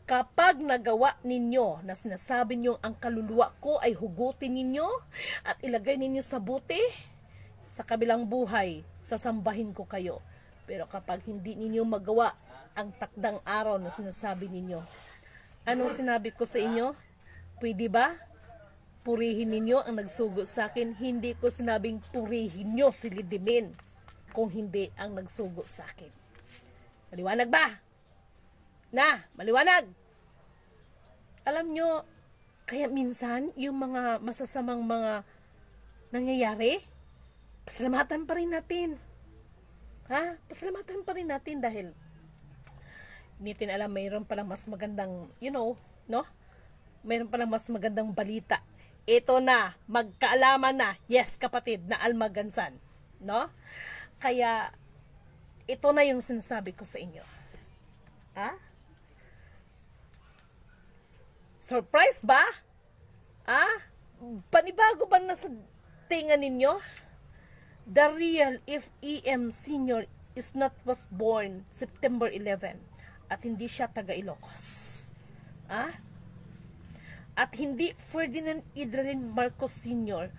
Kapag nagawa ninyo na sinasabi nyo ang kaluluwa ko ay hugutin ninyo at ilagay ninyo sa bote, sa kabilang buhay, sasambahin ko kayo. Pero kapag hindi ninyo magawa ang takdang araw na sinasabi ninyo, anong sinabi ko sa inyo? Pwede ba? Purihin ninyo ang nagsugo sa akin. Hindi ko sinabing purihin nyo si Lidimin kung hindi ang nagsugo sa akin. Maliwanag ba? Maliwanag! Alam nyo, kaya minsan, yung mga masasamang mga nangyayari, pasalamatan pa rin natin. Pasalamatan pa rin natin dahil hindi natin alam, mayroon palang mas magandang, no? Mayroon palang mas magandang balita. Ito na, magkaalaman na, yes kapatid, na almagansan, no? Kaya, ito na yung sinasabi ko sa inyo. Surprise ba? Panibago ba na sa tinga ninyo? The real FEM Senior is not was born September 11 at hindi siya taga Ilocos. At hindi Ferdinand Idralin Marcos Senior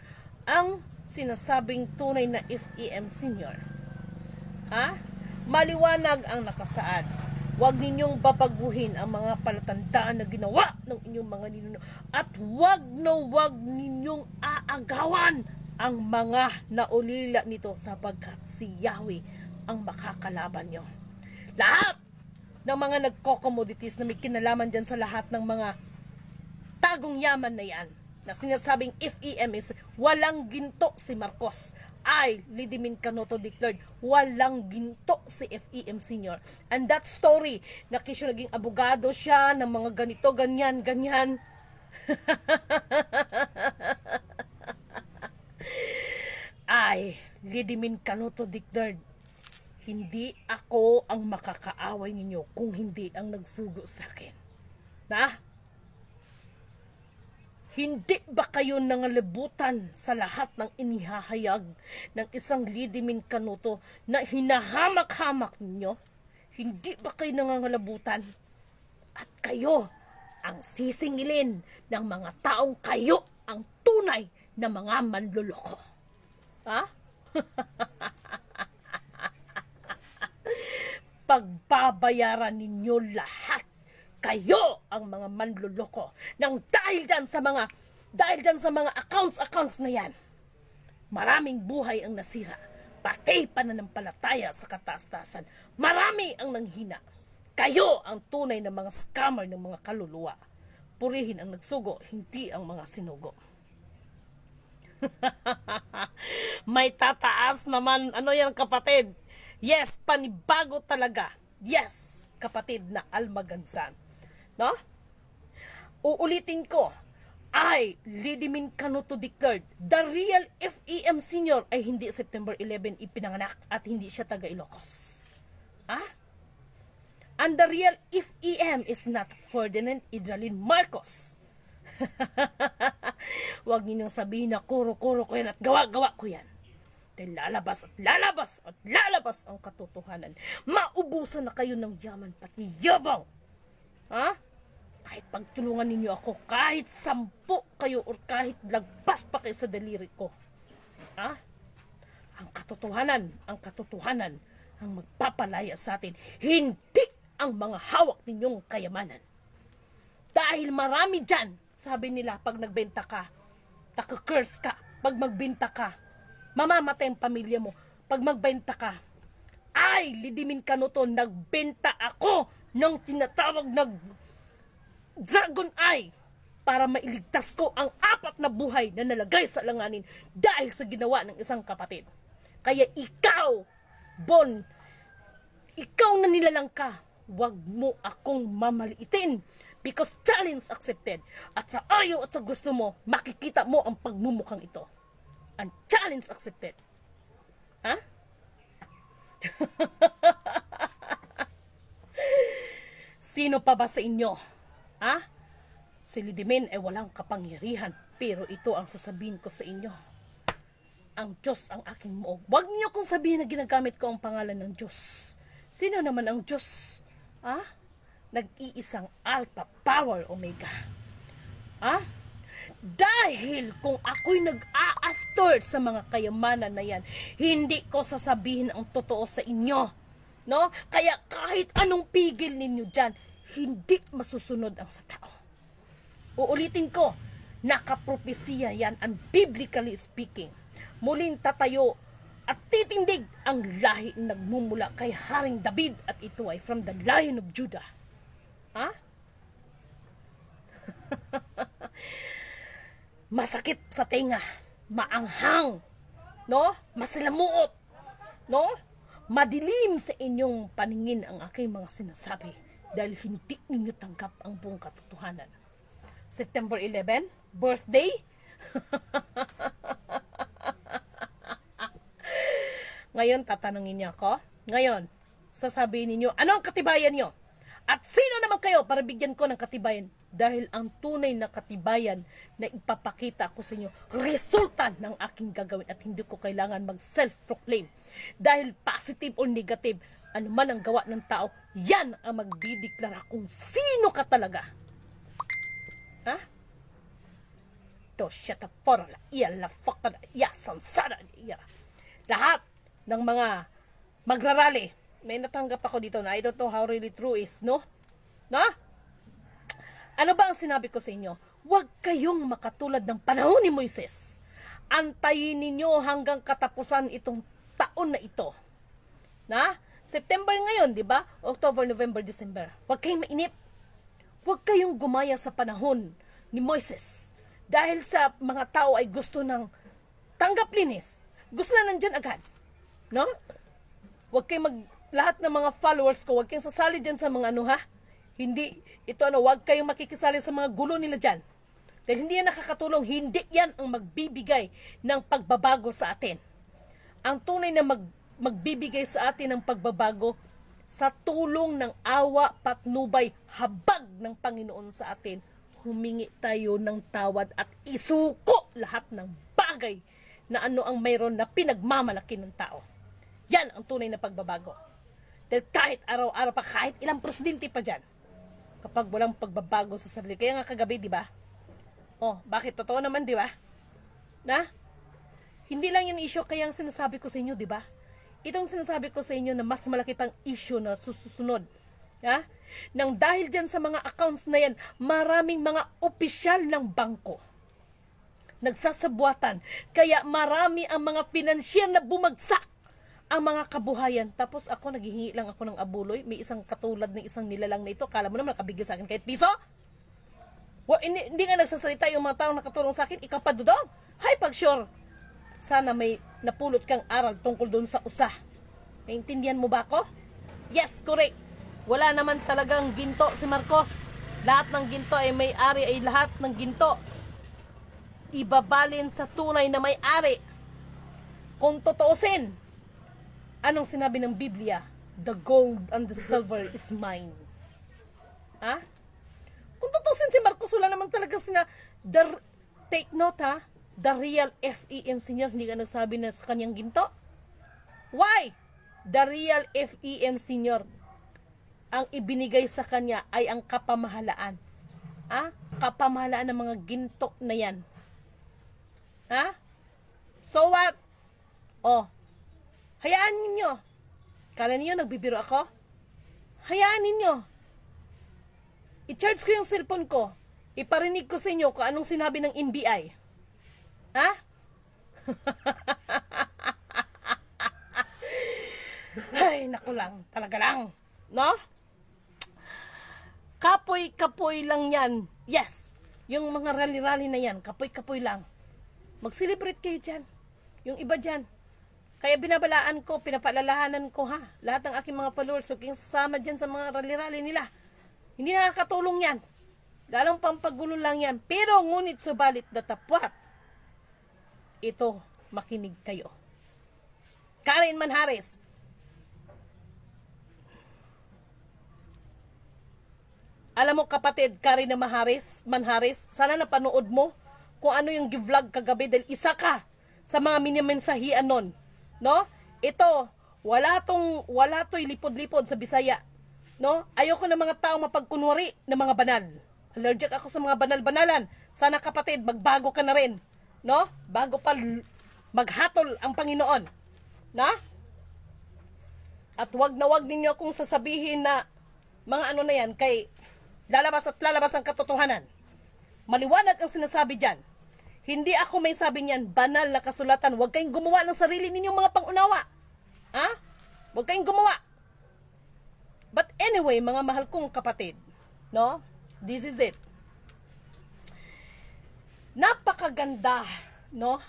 ang sinasabing tunay na FEM Senior. Maliwanag ang nakasaad. Huwag ninyong babaguhin ang mga palatandaan na ginawa ng inyong mga ninuno. At huwag ninyong aagawan ang mga naulila nito sapagkat si Yahweh ang makakalaban nyo. Lahat ng mga nagko-commodities na may kinalaman dyan sa lahat ng mga tagong yaman na yan, na sinasabing FEM is walang ginto si Marcos, ay Lidimin Canoto declared walang ginto si FEM Senior. And that story na kisyo naging abogado siya ng mga ganito, ganyan ay Lidimin Canoto declared, hindi ako ang makakaaway ninyo kung hindi ang nagsugo sa akin. Hindi ba kayo nangalibutan sa lahat ng inihahayag ng isang Lidimin Canoto na hinahamak-hamak ninyo? Hindi ba kayo nangangalabutan? At kayo ang sisingilin ng mga taong kayo ang tunay na mga manluloko. Pagbabayaran ninyo lahat. Kayo ang mga manluloko nang dahil dyan sa mga accounts na yan. Maraming buhay ang nasira, pati pananampalataya sa kataas-taasan. Marami ang nanghina. Kayo ang tunay na mga scammer ng mga kaluluwa. purihin ang nagsugo, hindi ang mga sinugo. May tataas naman, ano yan kapatid? Yes, panibago talaga. Yes, kapatid na almagansan. No? Uulitin ko, I, Lidimin Canuto declared, the real FEM Senior ay hindi September 11 ipinanganak at hindi siya taga Ilocos. And the real FEM is not Ferdinand Idralin Marcos. Huwag ninyong sabihin na kuro-kuro ko yan at gawa-gawa ko yan. Dahil lalabas at lalabas at lalabas ang katotohanan. Maubusan na kayo ng yaman pati yabang. Kahit pagtulungan ninyo ako, kahit 10 kayo or kahit lagpas pa kayo sa daliri ko. Ang katotohanan ang magpapalaya sa atin, hindi ang mga hawak ninyong kayamanan. Dahil marami dyan, sabi nila, pag nagbenta ka, curse ka. Pag magbenta ka, mamamatay ang pamilya mo. Pag magbenta ka, ay, Lidimin Canuto, nagbenta ako ng tinatawag na Dragon Eye para mailigtas ko ang 4 na buhay na nalagay sa langanin dahil sa ginawa ng isang kapatid. Kaya ikaw, Bon, ikaw na nilalang ka, wag mo akong mamaliitin because challenge accepted. At sa ayaw at sa gusto mo, makikita mo ang pagmumukhang ito. Ang challenge accepted. Sino pa ba sa inyo? Si Lidimin ay walang kapangyarihan, pero ito ang sasabihin ko sa inyo. Ang Diyos ang aking muog. Huwag niyo kong sabihin na ginagamit ko ang pangalan ng Diyos. Sino naman ang Diyos? Nag-iisang Alpha Power Omega. Dahil kung ako'y nag-a-after sa mga kayamanan na yan, hindi ko sasabihin ang totoo sa inyo. No? Kaya kahit anong pigil ninyo dyan, hindi masusunod ang sa tao. Uulitin ko, nakapropesiya yan and biblically speaking. Muling tatayo at titindig ang lahi na nagmumula kay Haring David at ito ay from the Lion of Judah. Masakit sa tenga, maanghang, no? Masilamuot, no? Madilim sa inyong paningin ang aking mga sinasabi dahil hindi ninyo tanggap ang buong katotohanan. September 11, birthday. Ngayon, tatanungin niyo ako. Ngayon, sasabihin ninyo, ano ang katibayan niyo? At sino naman kayo para bigyan ko ng katibayan? Dahil ang tunay na katibayan na ipapakita ko sa inyo, resulta ng aking gagawin at hindi ko kailangan mag-self-proclaim. Dahil positive or negative, ano man ang gawa ng tao, yan ang magdideklara kung sino ka talaga. Lahat ng mga magrarally, may natanggap ako dito na I don't know how really true is, no? Ano ba ang sinabi ko sa inyo? Huwag kayong makatulad ng panahon ni Moises. Antayin ninyo hanggang katapusan itong taon na ito. September ngayon, di ba? October, November, December. Huwag kayong mainip. Huwag kayong gumaya sa panahon ni Moises. Dahil sa mga tao ay gusto ng tanggap linis. Gusto na nandyan agad. No? Huwag kayong lahat ng mga followers ko, huwag kayong sasali dyan sa mga Hindi, huwag kayong makikisali sa mga gulo nila dyan. Dahil hindi yan nakakatulong, hindi yan ang magbibigay ng pagbabago sa atin. Ang tunay na magbibigay sa atin ng pagbabago sa tulong ng awa, patnubay, habag ng Panginoon sa atin. Humingi tayo ng tawad at isuko lahat ng bagay na ano ang mayroon na pinagmamalaki ng tao. Yan ang tunay na pagbabago. Dahil kahit araw-araw pa, kahit ilang presidente pa dyan, kapag walang pagbabago sa sarili. Kaya nga kagabi, di ba? Bakit? Totoo naman, di ba? Hindi lang yung issue kaya ang sinasabi ko sa inyo, di ba? Itong sinasabi ko sa inyo na mas malaki pang issue na susunod. Nang dahil dyan sa mga accounts na yan, maraming mga opisyal ng bangko nagsasabuatan. Kaya marami ang mga financier na bumagsak ang mga kabuhayan. Tapos ako, naghihingi lang ako ng abuloy. May isang katulad ng isang nilalang na ito. Kala mo naman nakabigay sa akin kahit piso? Hindi nga nagsasalita yung mga taong nakatulong sa akin, ikaw pa dudong. Hay, pag sure, sana may napulot kang aral tungkol doon sa usa. Naintindihan mo ba ako? Yes, correct. Wala naman talagang ginto si Marcos. Lahat ng ginto ay may-ari, ay lahat ng ginto ibabalin sa tunay na may-ari. Kung totoosin, anong sinabi ng Biblia? The gold and the silver is mine. Ha? Kung tutusin si Marcos, wala naman talaga take note ha, the real FEM senior, hindi ka nagsabi na sa kanyang ginto. Why? The real FEM senior, ang ibinigay sa kanya ay ang kapamahalaan. Ha? Kapamahalaan ng mga ginto na yan. Ha? So what? Oh, hayaan ninyo. Kala niyo nagbibiro ako? Hayaan ninyo. I-charge ko yung cellphone ko. Iparinig ko sa inyo kung anong sinabi ng NBI. Ha? Ay, naku lang. Talaga lang. No? Kapoy-kapoy lang yan. Yes. Yung mga rally-rally na yan, kapoy-kapoy lang. Mag-celebrate kayo dyan. Yung iba dyan. Kaya binabalaan ko, pinapaalalahanan ko ha. Lahat ng aking mga followers, huwag kayong sasama dyan sa mga rally-rally nila. Hindi nakakatulong yan. Lalong pampagulo lang yan. Pero ngunit subalit datapwat. Ito, makinig kayo. Karen Manhares. Alam mo kapatid, Karen Manhares, sana napanood mo kung ano yung vlog kagabi dahil isa ka sa mga minimensahian nun. No? Ito, wala to'y lipod-lipod sa Bisaya. No? Ayoko ng mga tao mapagkunwari ng mga banal. Allergic ako sa mga banal-banalan. Sana kapatid, magbago ka na rin. No? Bago pa maghatol ang Panginoon. Na? At wag ninyo akong sasabihin na mga ano na yan, kay lalabas ang katotohanan. Maliwanag ang sinasabi dyan. Hindi ako may sabi niyan, banal na kasulatan. Huwag kayong gumawa ng sarili ninyong mga pangunawa. Ha? Huwag kayong gumawa. But anyway, mga mahal kong kapatid, no? This is it. Napakaganda, no?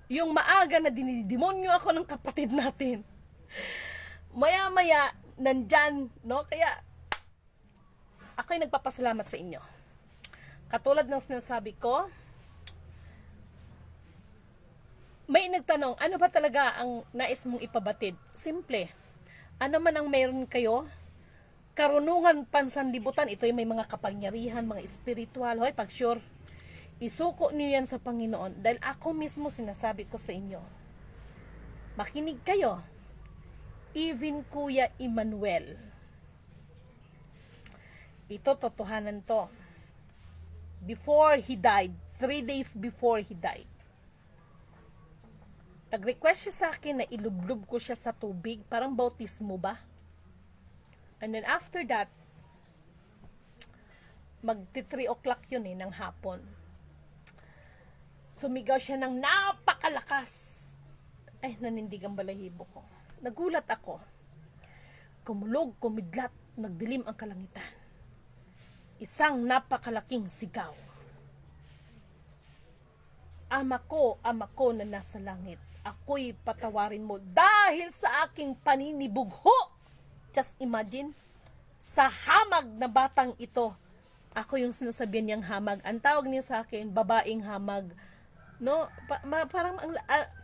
Yung maaga na dinidemonyo ako ng kapatid natin. Maya-maya, nandyan, no? Kaya, ako'y nagpapasalamat sa inyo. Katulad ng sinasabi ko, may nagtanong, ano ba talaga ang nais mong ipabatid? Simple. Ano man ang meron kayo, karunungan pansanlibutan, ito yung may mga kapangyarihan, mga espiritual, hoy, pag sure, isuko niyo yan sa Panginoon. Dahil ako mismo sinasabi ko sa inyo, makinig kayo, even Kuya Emmanuel, ito totohanan to. Before he died, 3 days before he died, nag-request siya sa akin na ilublob ko siya sa tubig, parang bautismo ba? And then after that, magti 3 o'clock yun ng hapon. Sumigaw siya ng napakalakas. Ay, nanindig ang balahibo ko. Nagulat ako. Kumulog, kumidlat, nagdilim ang kalangitan. Isang napakalaking sigaw. Ama ko na nasa langit, ako'y patawarin mo dahil sa aking paninibugho. Just imagine, sa hamag na batang ito, ako yung sinasabihan niyang hamag. Ang tawag niya sa akin, babaeng hamag. No?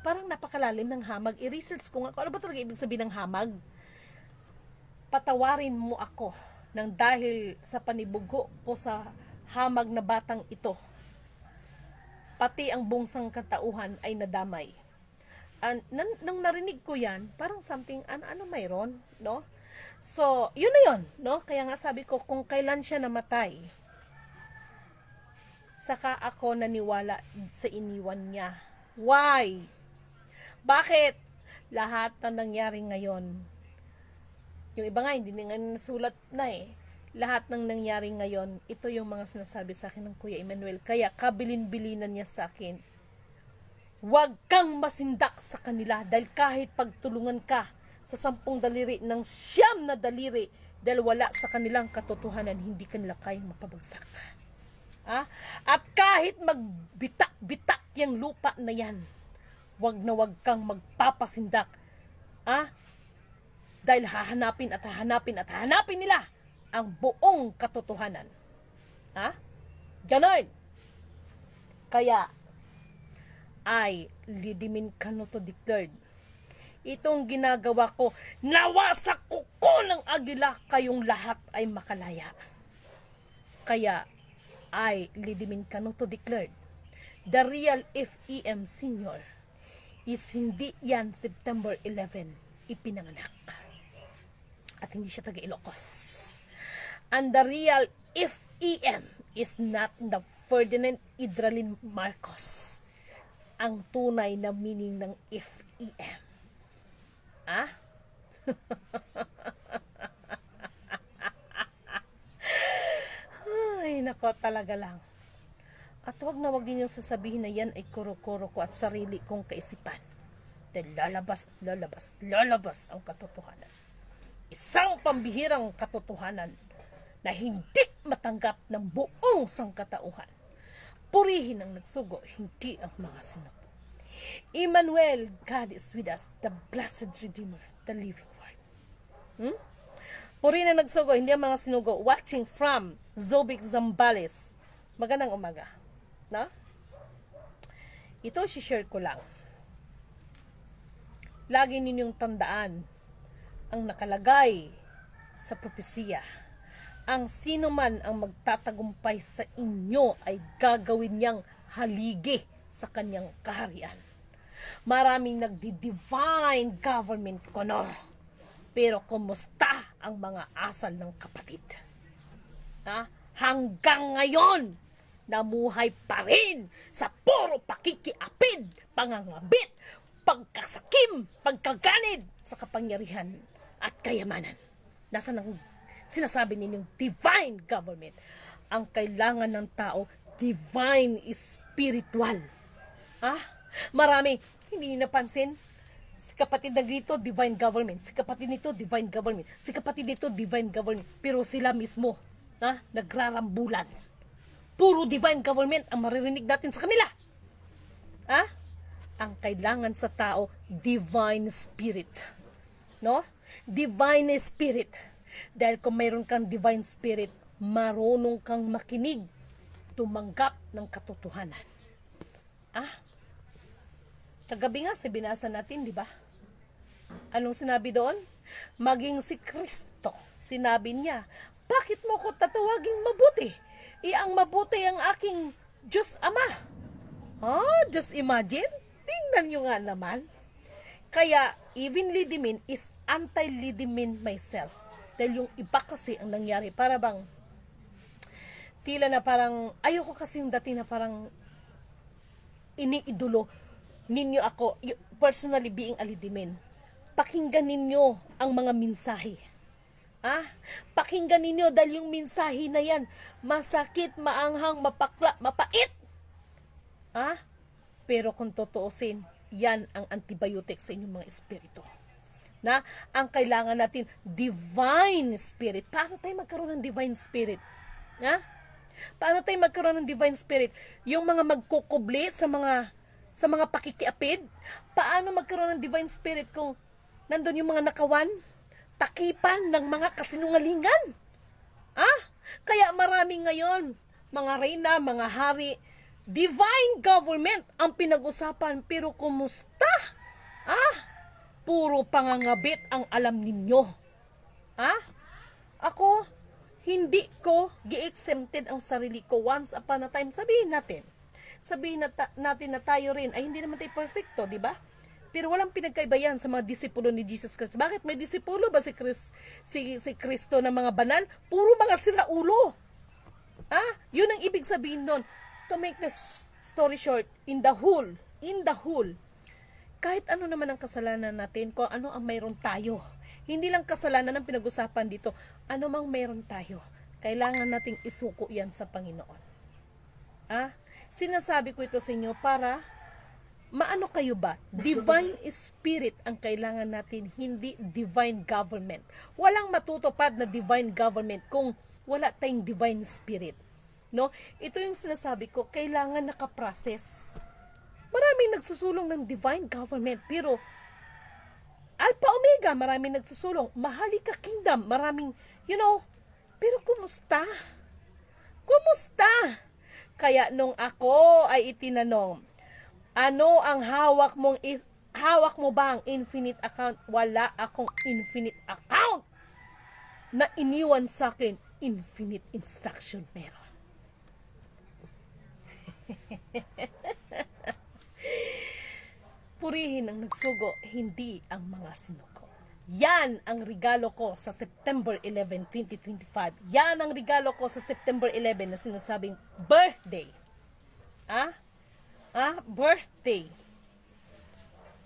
Parang napakalalim ng hamag. I-research ko nga, ano ba talaga ibig sabihin ng hamag? Patawarin mo ako nang dahil sa panibugho ko sa hamag na batang ito. Pati ang bunsang katauhan ay nadamay. Nang narinig ko yan, parang something, ano mayroon, no? So, yun na yun, no? Kaya nga sabi ko, kung kailan siya namatay, saka ako naniwala sa iniwan niya. Why? Bakit? Lahat na nangyari ngayon, yung iba nga, hindi nga nasulat na lahat ng nangyari ngayon, ito yung mga sinasabi sa akin ng Kuya Emmanuel. Kaya kabilin-bilinan niya sa akin, huwag kang masindak sa kanila dahil kahit pagtulungan ka sa 10 daliri ng 9 na daliri dahil wala sa kanilang katotohanan, hindi kanila kayang mapabagsak. At kahit magbitak-bitak yung lupa na yan, wag na wag kang magpapasindak. Dahil hahanapin at hahanapin at hahanapin nila ang buong katotohanan. Ganon. Kaya, I, Lidimin Canoto III, itong ginagawa ko, nawa sa kuko ng agila, kayong lahat ay makalaya. Kaya, I, Lidimin Canoto declared, the real FEM Senior is hindi yan September 11 ipinanganak. At hindi siya taga Ilocos. And the real FEM is not the Ferdinand Idralin Marcos. Ang tunay na meaning ng FEM. Ay, nako talaga lang. At wag na wag din yung sasabihin na yan ay kuro-kuro ko at sarili kong kaisipan. Dahil lalabas ang katotohanan. Isang pambihirang katotohanan na hindi matanggap ng buong sangkatauhan. Purihin ang nagsugo, hindi ang mga sinapo. Emmanuel, God is with us, the blessed Redeemer, the living Word. Purihin ang nagsugo, hindi ang mga sinugo. Watching from Zobic Zambales. Magandang umaga. Ito, share ko lang. Lagi ninyong tandaan ang nakalagay sa propesiya. Ang sino man ang magtatagumpay sa inyo ay gagawin niyang haligi sa kanyang kaharian. Maraming nagdi-divine government ko, no? Pero kumusta ang mga asal ng kapatid? Hanggang ngayon, namuhay pa rin sa puro pakikiapid, pangangabit, pagkasakim, pagkaganid sa kapangyarihan at kayamanan. Nasa nang sinasabi ninyong divine government. Ang kailangan ng tao, divine spiritual. Marami, hindi napansin. Si kapatid na dito, divine government. Si kapatid nito, divine government. Si kapatid dito, divine government. Pero sila mismo, nagrarambulan. Puro divine government ang maririnig natin sa kanila. Ang kailangan sa tao, divine spirit. No? Divine spirit. Dahil kung mayroon kang divine spirit, marunong kang makinig, tumanggap ng katotohanan. Kagabi nga, binasa natin, di ba? Anong sinabi doon? Maging si Kristo. Sinabi niya, bakit mo ko tatawaging mabuti? Ang mabuti ang aking Diyos Ama. Just imagine? Tingnan nyo nga naman. Kaya, even Lidimin is anti-Lidimin myself. Dahil yung iba kasi ang nangyari, para bang, tila na parang, ayoko kasi yung dati na parang, iniidolo ninyo ako, personally being a Lidimin. Pakinggan ninyo ang mga mensahe. Pakinggan ninyo dahil yung mensahe na yan, masakit, maanghang, mapakla, mapait. Pero kung totoosin, yan ang antibiotic sa inyong mga espiritu. Ang kailangan natin, divine spirit. Paano tayo magkaroon ng divine spirit? Paano tayo magkaroon ng divine spirit? Yung mga magkukubli sa mga pakikiapid, paano magkaroon ng divine spirit kung nandun yung mga nakawan, takipan ng mga kasinungalingan? Kaya marami ngayon, mga reyna, mga hari, divine government ang pinag-usapan, pero kumusta? Puro pangangabit ang alam ninyo. Ako, hindi ko gi-exempted ang sarili ko once upon a time. Sabihin natin na tayo rin ay hindi naman tayo perfecto, di ba? Pero walang pinagkaiba yan sa mga disipulo ni Jesus Christ. Bakit may disipulo ba si Kristo na mga banal? Puro mga siraulo. Yun ang ibig sabihin nun. To make this story short, in the whole, kahit ano naman ang kasalanan natin, kung ano ang mayroon tayo, hindi lang kasalanan ang pinag-usapan dito, ano mang mayroon tayo, kailangan nating isuko yan sa Panginoon. Sinasabi ko ito sa inyo para maano kayo ba? Divine Spirit ang kailangan natin, hindi divine government. Walang matutupad na divine government kung wala tayong divine spirit. No? Ito yung sinasabi ko, kailangan nakaprocess. Maraming nagsusulong ng divine government, pero Alpha Omega, maraming nagsusulong. Mahalika Kingdom, maraming, pero kumusta? Kumusta? Kaya nung ako ay itinanong, ano ang hawak mo ba ang infinite account? Wala akong infinite account na iniwan sa akin. Infinite instruction meron. Purihin ang nagsugo, hindi ang mga sinugo. Yan ang regalo ko sa September 11, 2025. Yan ang regalo ko sa September 11 na sinasabing birthday. Birthday.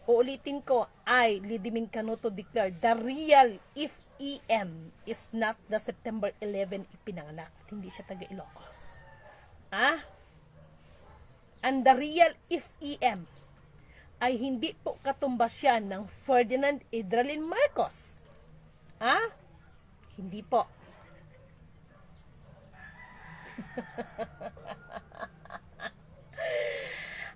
Uulitin ko, I, Lidimin Canuto, declare, the real if EM is not the September 11 ipinanganak at hindi siya taga Ilocos. And the real if EM ay hindi po katumbas yan ng Ferdinand Idralin Marcos. Hindi po.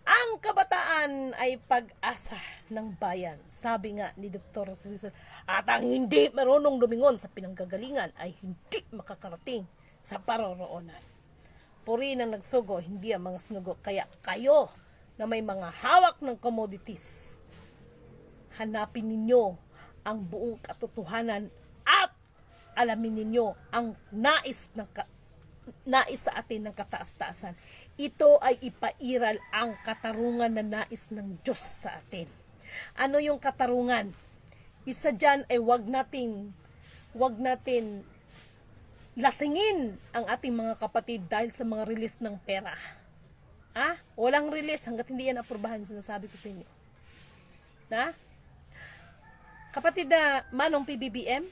Ang kabataan ay pag-asa ng bayan. Sabi nga ni Dr. Rizal, at ang hindi marunong lumingon sa pinanggagalingan ay hindi makakarating sa paroroonan. Puri ng nagsugo, hindi ang mga sinugo. Kaya kayo na may mga hawak ng commodities, hanapin ninyo ang buong katotohanan at alamin ninyo ang nais sa atin ng kataas-taasan. Ito ay ipairal ang katarungan na nais ng Diyos sa atin. Ano yung katarungan? Isa dyan ay wag natin lasingin ang ating mga kapatid dahil sa mga release ng pera. Walang release hanggat hindi yan aprubahan, sinasabi ko sa inyo. Kapatid na Manong PBBM,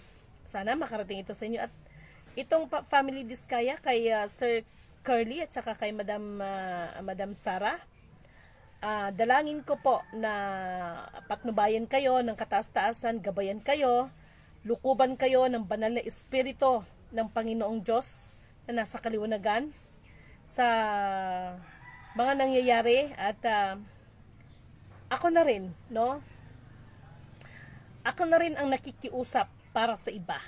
sana makarating ito sa inyo. At itong Family Diskaya kay Sir Curly at saka kay Madam Sara, dalangin ko po na patnubayan kayo ng kataas-taasan, gabayan kayo, lukuban kayo ng banal na espiritu ng Panginoong Diyos na nasa kaliwanagan sa mga nangyayari. At ako na rin, no? Ako na rin ang nakikiusap para sa iba.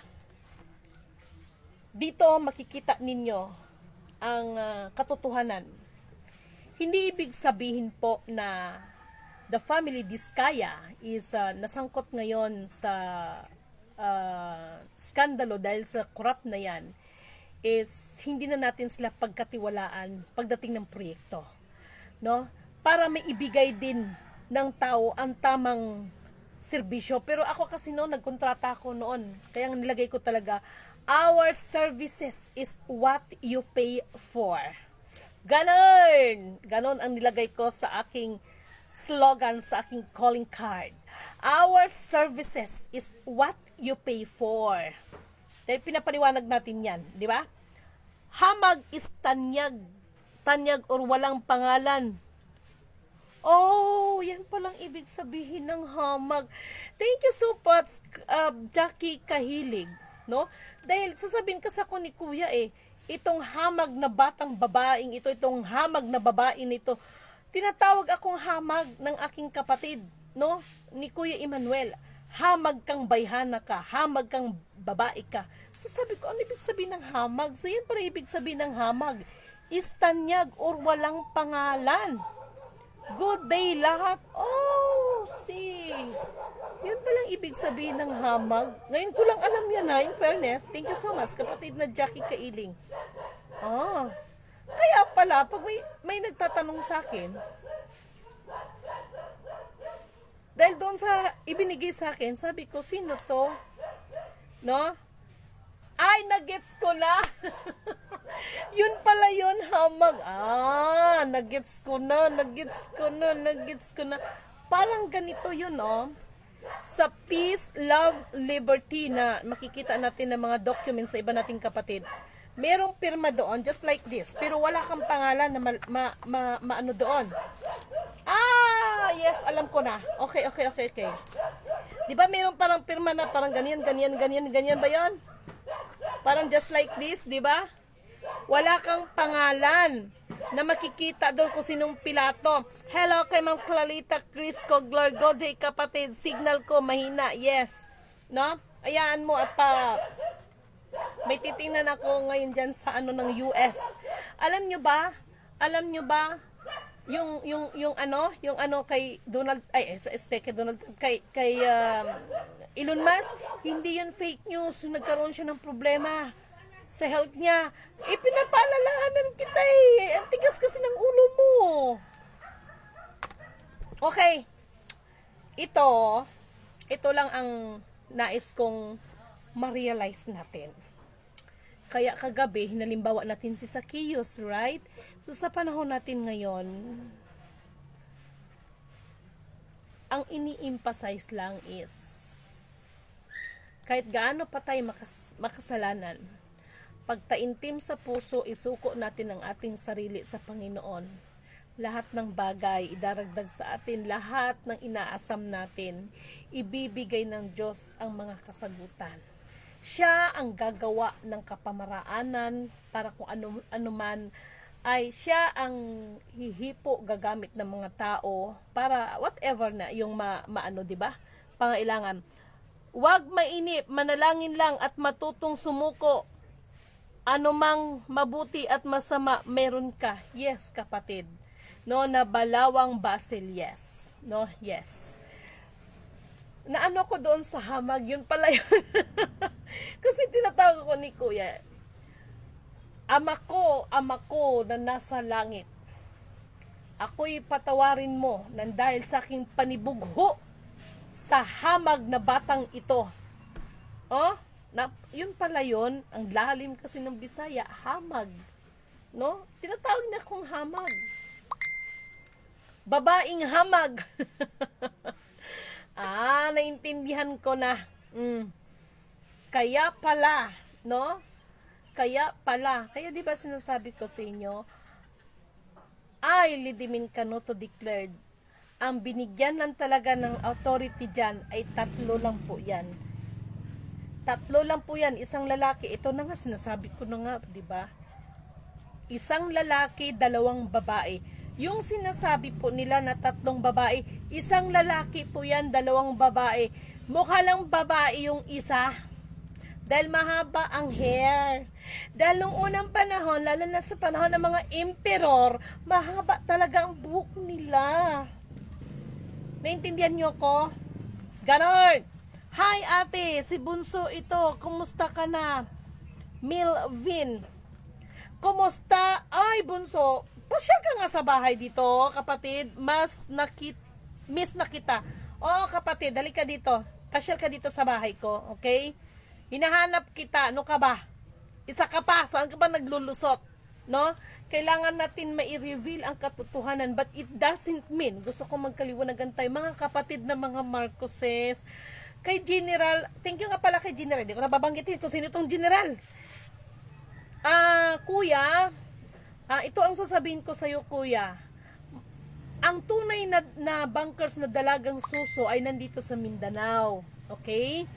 Dito makikita ninyo ang katotohanan. Hindi ibig sabihin po na the Family Diskaya is nasangkot ngayon sa skandalo dahil sa corrupt na yan, is hindi na natin sila pagkatiwalaan pagdating ng proyekto, no? Para may ibigay din ng tao ang tamang serbisyo. Pero ako kasi nagkontrata ako noon, kaya nilagay ko talaga, our services is what you pay for. Ganon ang nilagay ko sa aking slogan, sa aking calling card. Our services is what you pay for. Dahil pinapaliwanag natin yan, di ba? Hamag is tanyag. Tanyag or walang pangalan. Oh, yan palang ibig sabihin ng hamag. Thank you so much, Jackie Kahilig. No? Dahil sasabihin kasi ako ni Kuya itong hamag na batang babaeng ito, itong hamag na babaeng ito, tinatawag akong hamag ng aking kapatid, no? Ni Kuya Emmanuel. Hamag kang bayhana ka, hamag kang babae ka. So sabi ko, ano ibig sabihin ng hamag? So yan para ibig sabihin ng hamag. Istanyag or walang pangalan. Good day lahat. Oh, see. Yan palang ibig sabihin ng hamag. Ngayon ko lang alam yan in fairness. Thank you so much, kapatid na Jackie Kailing. Kaya pala, pag may nagtatanong sa akin, dahil doon sa ibinigay sa akin, sabi ko, sino to? No? Ay, nagets ko na. Yun pala yun, hamag. Nagets ko na. Parang ganito yun, sa peace, love, liberty na makikita natin ng mga documents sa iba nating kapatid. Merong pirma doon, just like this. Pero wala kang pangalan na maano doon. Yes, alam ko na. Okay. Di ba meron parang pirma na parang ganyan ba yon? Parang just like this, di ba? Wala kang pangalan na makikita doon kung sinong Pilato. Hello kay Ma'am Clarita Crisco Glorgo, day kapatid, signal ko mahina. Yes. No? Ayaan mo at may titingnan ako ngayon dyan sa ano ng US. Alam nyo ba? Alam nyo ba? Yung ano kay Donald kay Donald kay Elon Musk, hindi yun fake news. Nagkaroon siya ng problema sa health niya. Pinapaalalahanan kita eh. Ang tigas kasi ng ulo mo. Okay. Ito lang ang nais kong ma-realize natin. Kaya kagabi, hinalimbawa natin si Zacchaeus, right? So sa panahon natin ngayon, ang ini-emphasize lang is kahit gaano pa tayo makasalanan, pagtaimtim sa puso, isuko natin ang ating sarili sa Panginoon. Lahat ng bagay, idaragdag sa atin, lahat ng inaasam natin, ibibigay ng Diyos ang mga kasagutan. Siya ang gagawa ng kapamaraanan para kung ano man ay siya ang hihipo gagamit ng mga tao para whatever na yung maano, 'di ba? Pangailangan. Huwag mainip, manalangin lang at matutong sumuko. Anumang mabuti at masama meron ka. Yes, kapatid. No, na balawang basil, yes. No, yes. Naano ko doon sa hamag, yun pala yun. Kasi tinatawag ko ni Kuya, Ama ko na nasa langit, ako'y patawarin mo nang dahil sa aking panibugho sa hamag na batang ito. Oh, yun pala yun, ang lalim kasi ng Bisaya, hamag. No? Tinatawag niya akong hamag. Babaeng hamag. Naintindihan ko na. Kaya pala, no? Kaya di ba sinasabi ko sa inyo, lidimin kanoto declared, ang binigyan lang talaga ng authority dyan ay 3 lang po yan. 3 lang po yan, isang lalaki. Ito na nga, sinasabi ko na nga, di ba? Isang lalaki, 2 babae. Yung sinasabi po nila na 3 babae, isang lalaki po yan, 2 babae. Mukha lang babae yung isa. Dahil mahaba ang hair. Dahil nung unang panahon, lalo na sa panahon ng mga emperor, mahaba talaga ang buhok nila. Naintindihan nyo ko? Ganon. Hi ate, si Bunso ito. Kumusta ka na? Milvin. Kumusta? Ay Bunso, pasyal ka nga sa bahay dito, kapatid. Miss na kita. Oh kapatid, dali ka dito. Pasyal ka dito sa bahay ko, okay? Hinahanap kita, ano ka ba? Isa ka pa, saan ka ba naglulusot? No? Kailangan natin mai-reveal ang katotohanan, but it doesn't mean, gusto ko magkaliwanagan tayo, mga kapatid na mga Marcoses, kay General, thank you nga pala kay General, hindi ko nababanggitin kung sino itong General. Kuya, ito ang sasabihin ko sa'yo, kuya. Ang tunay na bankers na dalagang suso ay nandito sa Mindanao. Okay?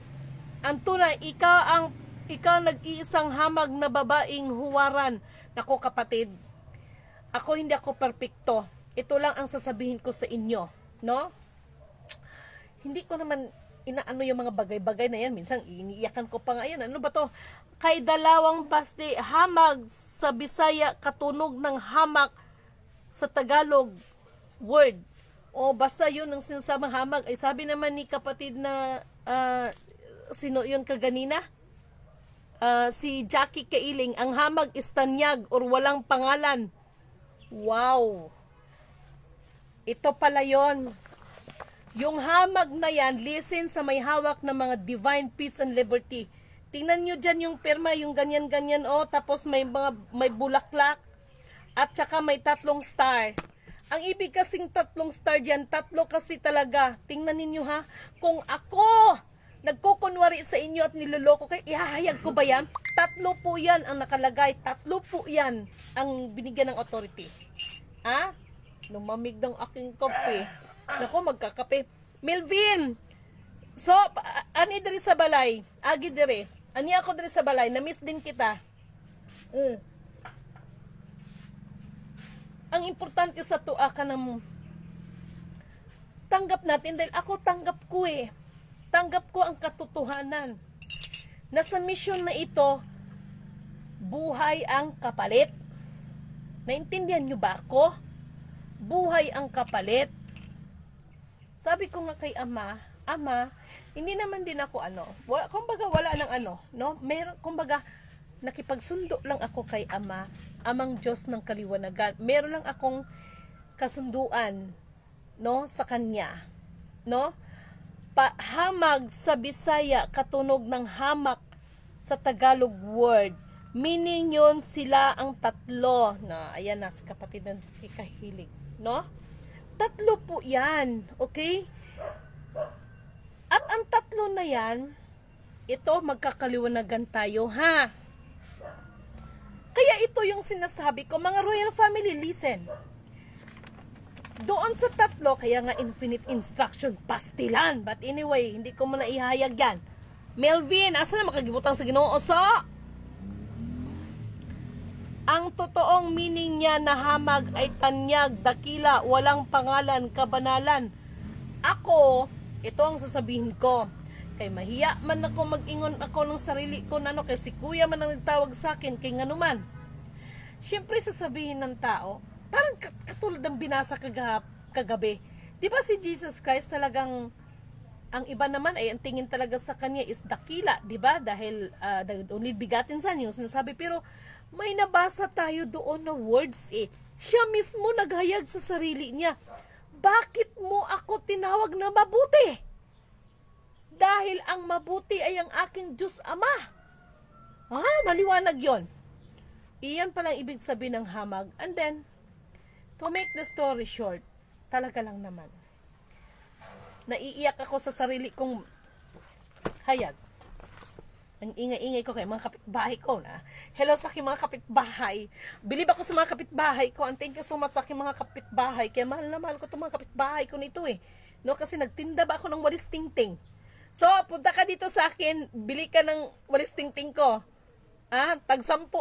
Ang tunay, ikaw nag-iisang hamag na babaeng huwaran. Nako kapatid, hindi ako perpekto. Ito lang ang sasabihin ko sa inyo, no? Hindi ko naman inaano yung mga bagay-bagay na yan. Minsan iniiyakan ko pa nga yan. Ano ba to? Kay dalawang basde, hamag sa Bisaya, katunog ng hamak sa Tagalog word. O basta yun ang sinasabang hamag. Ay sabi naman ni kapatid na sino yun kaganina? Si Jackie Kailing, ang hamag is tanyag or walang pangalan. Wow! Ito pala yon. Yung hamag na yan, listen sa may hawak ng mga divine peace and liberty. Tingnan nyo dyan yung perma, yung ganyan-ganyan, tapos may bulaklak, at saka may 3 star. Ang ibig kasing 3 star dyan, 3 kasi talaga. Tingnan ninyo ha, kung ako nagkukunwari sa inyo at niloloko kayo, ihahayag ko ba yan? 3 po yan ang nakalagay, 3 po yan ang binigyan ng authority. Lumamig ng aking kape. Naku, magkakape. Melvin! So, ani diri sa balay, agi diri. Ani ako diri sa balay, na-miss din kita. Ang importante sa tua ka ng tanggap natin dahil ako tanggap ko eh. Tanggap ko ang katotohanan. Na sa mission na ito, buhay ang kapalit. Naintindihan nyo ba ako? Buhay ang kapalit. Sabi ko nga kay Ama, hindi naman din ako kumbaga wala nang no? Meron, kumbaga, nakipagsundo lang ako kay Ama, Amang Diyos ng Kaliwanagan. Meron lang akong kasunduan, no, sa Kanya, no? Hamag sa Bisaya, katunog ng hamak sa Tagalog word. Meaning yun, sila ang tatlo, na, ayan na, si kapatid ng Kahilig, no? Tatlo po yan, okay? At ang tatlo na yan, ito, magkakaliwanagan tayo, ha? Kaya ito yung sinasabi ko, mga royal family, listen. Doon sa tatlo, kaya nga infinite instruction, pastilan. But anyway, hindi ko muna ihayag yan. Melvin, asa na makagibutang sa Ginoo so? Ang totoong meaning niya na hamag ay tanyag, dakila, walang pangalan, kabanalan. Ako, ito ang sasabihin ko. Kay mahiya man ako mag-ingon ako ng sarili ko na kay si kuya man ang nagtawag sa akin, kay nganuman. Siyempre sasabihin ng tao, parang katulad ng binasa kagabi. Di ba si Jesus Christ talagang, ang iba naman ay ang tingin talaga sa kanya is dakila, di ba? Dahil only begotten son yung sinasabi. Pero may nabasa tayo doon na words eh. Siya mismo naghayag sa sarili niya. Bakit mo ako tinawag na mabuti? Dahil ang mabuti ay ang aking Diyos Ama. Maliwanag yon. Iyan palang ibig sabihin ng hamag. And then, to make the story short, talaga lang naman. Naiiyak ako sa sarili kong hayag. Ang ingay-ingay ko kay mga kapitbahay ko na. Hello sa aking mga kapitbahay. Bilib ako sa mga kapitbahay ko. And thank you so much sa aking mga kapitbahay. Kaya mahal na mahal ko itong mga kapitbahay ko nito eh. No, kasi nagtinda ba ako ng walis tingting. So, punta ka dito sa akin. Bili ka ng walis tingting ko. Tag 10.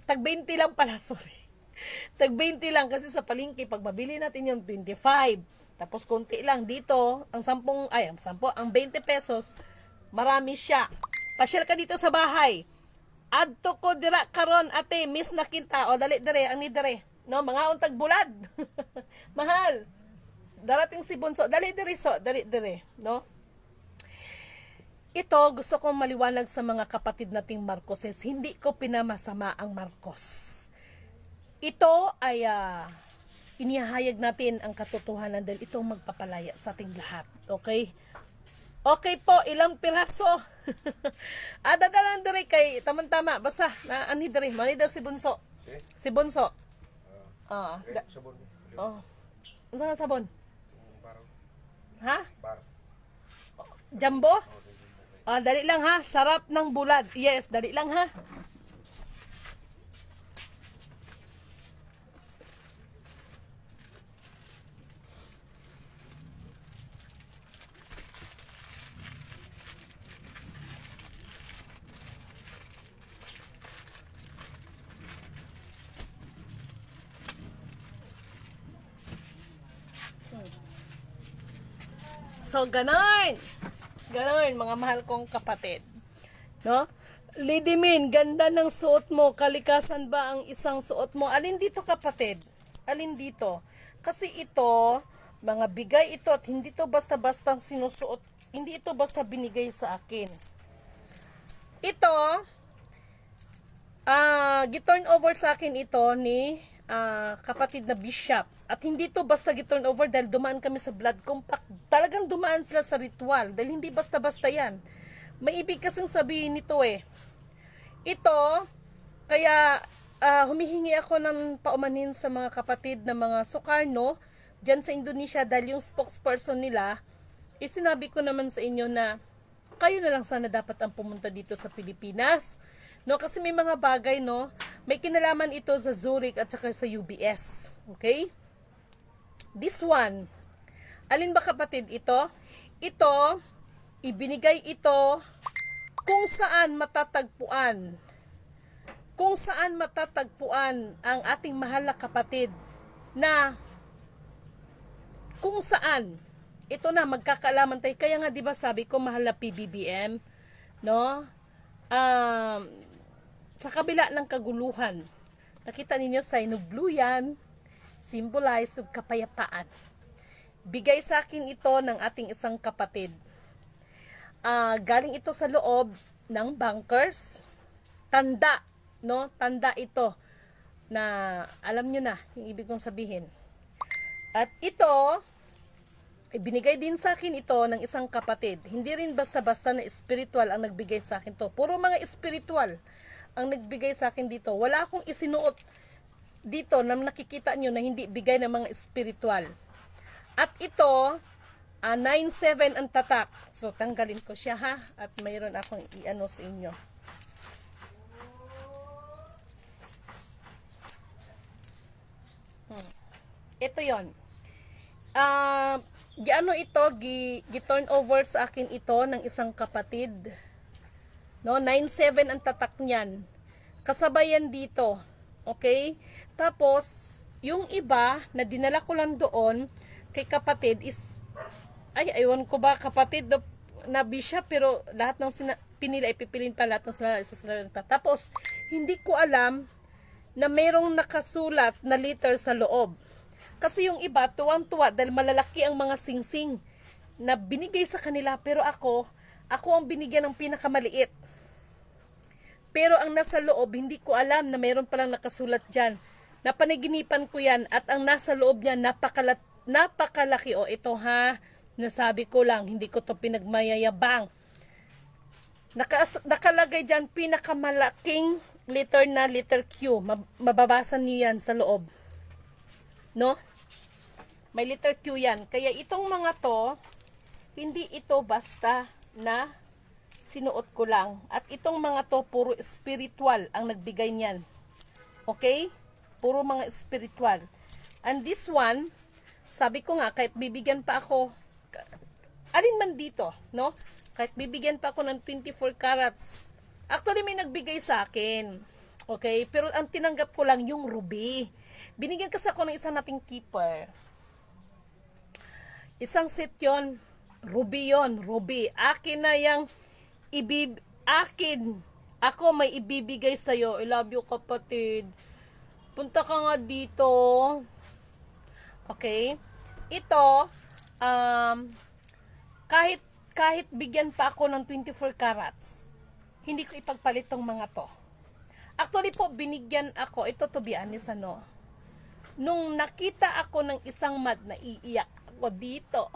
Tag 20 lang pala, sorry. Tag 20 lang kasi sa palengke, pag mabili natin yung 25. Tapos konti lang dito, ang 20 pesos, marami siya. Pasyal ka dito sa bahay. Adto ko dira karon ate, miss na kita. O dali dire, ang ni dire. No, mga untag bulad. Mahal. Darating si Bunso, dali dire, no? Ito, gusto kong maliwanag sa mga kapatid nating Marcoses. Hindi ko pinamasama ang Marcos. Ito ay inihayag natin ang katotohanan dahil ito magpapalaya sa ating lahat. Okay? Okay po, ilang piraso. Dadalan dire kay tamang-tama. Basta, ani dire, manida si Bunso. Si Bunso. Sabon. Ano nga sabon? Bar. Ha? Bar. Jumbo? Dali lang ha. Sarap ng bulad. Yes, dali lang ha. So, ganon. Ganon, mga mahal kong kapatid. No? Lady Min, ganda ng suot mo. Kalikasan ba ang isang suot mo? Alin dito, kapatid? Alin dito? Kasi ito, mga bigay ito at hindi to basta-basta sinusuot. Hindi ito basta binigay sa akin. Ito, giturn over sa akin ito ni kapatid na bishop. At hindi to basta giturn over dahil dumaan kami sa blood compact. Talagang dumaan sila sa ritual dahil hindi basta-basta yan. May ibig kasing sabihin nito eh. Ito, kaya humihingi ako ng paumanin sa mga kapatid na mga Sukarno dyan sa Indonesia dahil yung spokesperson nila, sinabi ko naman sa inyo na kayo na lang sana dapat ang pumunta dito sa Pilipinas. No, kasi may mga bagay, no, may kinalaman ito sa Zurich at saka sa UBS. Okay? This one, alin ba kapatid ito? Ito, ibinigay ito kung saan matatagpuan ang ating mahal na kapatid na kung saan ito na magkakaalaman tayo. Kaya nga 'di ba sabi ko mahal na PBBM, no? Sa kabila ng kaguluhan, nakita ninyo sign of blue yan, symbolize of kapayapaan. Bigay sa akin ito ng ating isang kapatid. Galing ito sa loob ng bunkers. Tanda, no? Tanda ito na alam nyo na yung ibig kong sabihin. At ito, binigay din sa akin ito ng isang kapatid. Hindi rin basta-basta na spiritual ang nagbigay sa akin to. Puro mga spiritual ang nagbigay sa akin dito. Wala akong isinuot dito na nakikita nyo na hindi bigay ng mga spiritual. At ito, 9-7 ang tatak. So, tanggalin ko siya ha. At mayroon akong i-ano sa inyo. Ito yon. Gi-turn over sa akin ito ng isang kapatid. No, 9-7 ang tatak niyan. Kasabayan dito. Okay? Tapos, yung iba na dinala ko lang doon kay kapatid is, aywan ko ba kapatid na bishop, pero lahat ng pinila ipipilin pa lahat ng sila pa. Tapos, hindi ko alam na mayroong nakasulat na letter sa loob. Kasi yung iba, tuwang-tuwa dahil malalaki ang mga singsing na binigay sa kanila, pero ako ang binigyan ng pinakamaliit. Pero ang nasa loob, hindi ko alam na mayroon palang nakasulat dyan. Napanaginipan ko yan at ang nasa loob niya napakalaki. O ito ha, nasabi ko lang, hindi ko to pinagmayayabang. Nakalagay dyan pinakamalaking letter na letter Q. Mababasa niyo yan sa loob. No? May letter Q yan. Kaya itong mga to, hindi ito basta na sinuot ko lang. At itong mga to, puro spiritual ang nagbigay niyan. Okay? Puro mga spiritual. And this one, sabi ko nga, kahit bibigyan pa ako, alin man dito, no? Kahit bibigyan pa ako ng 24 carats. Actually, may nagbigay sa akin. Okay? Pero ang tinanggap ko lang yung ruby. Binigyan kasi ako ng isang nating keeper. Isang set yon, ruby yon, ruby. Akin na yung akin. Ako may ibibigay sa'yo. I love you, kapatid. Punta ka nga dito. Okay? Ito, kahit bigyan pa ako ng 24 carats, hindi ko ipagpalit tong mga to. Actually po, binigyan ako, ito to be honest, ano, nung nakita ako ng isang mad, na iiyak ako dito.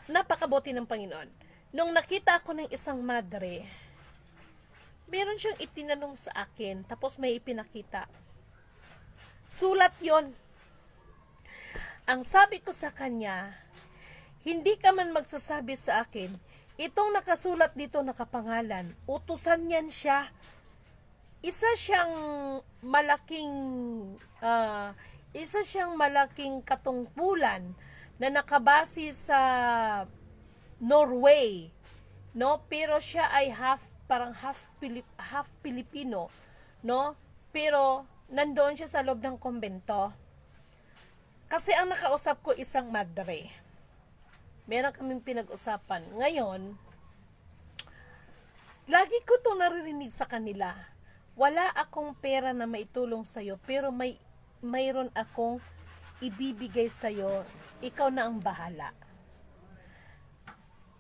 Napakabuti ng Panginoon. Nung nakita ako ng isang madre, meron siyang itinanong sa akin, tapos may ipinakita. Sulat yon. Ang sabi ko sa kanya, hindi ka man magsasabi sa akin, itong nakasulat dito nakapangalan, utusan yan siya. Isa siyang malaking katungkulan na nakabase sa Norway, no? Pero siya ay half Filipino, no? Pero nandoon siya sa loob ng kumbento. Kasi ang nakausap ko isang madre. Meron kaming pinag-usapan. Ngayon, lagi ko 'to naririnig sa kanila. Wala akong pera na maitulong sa'yo, pero mayroon akong ibibigay sa'yo. Ikaw na ang bahala.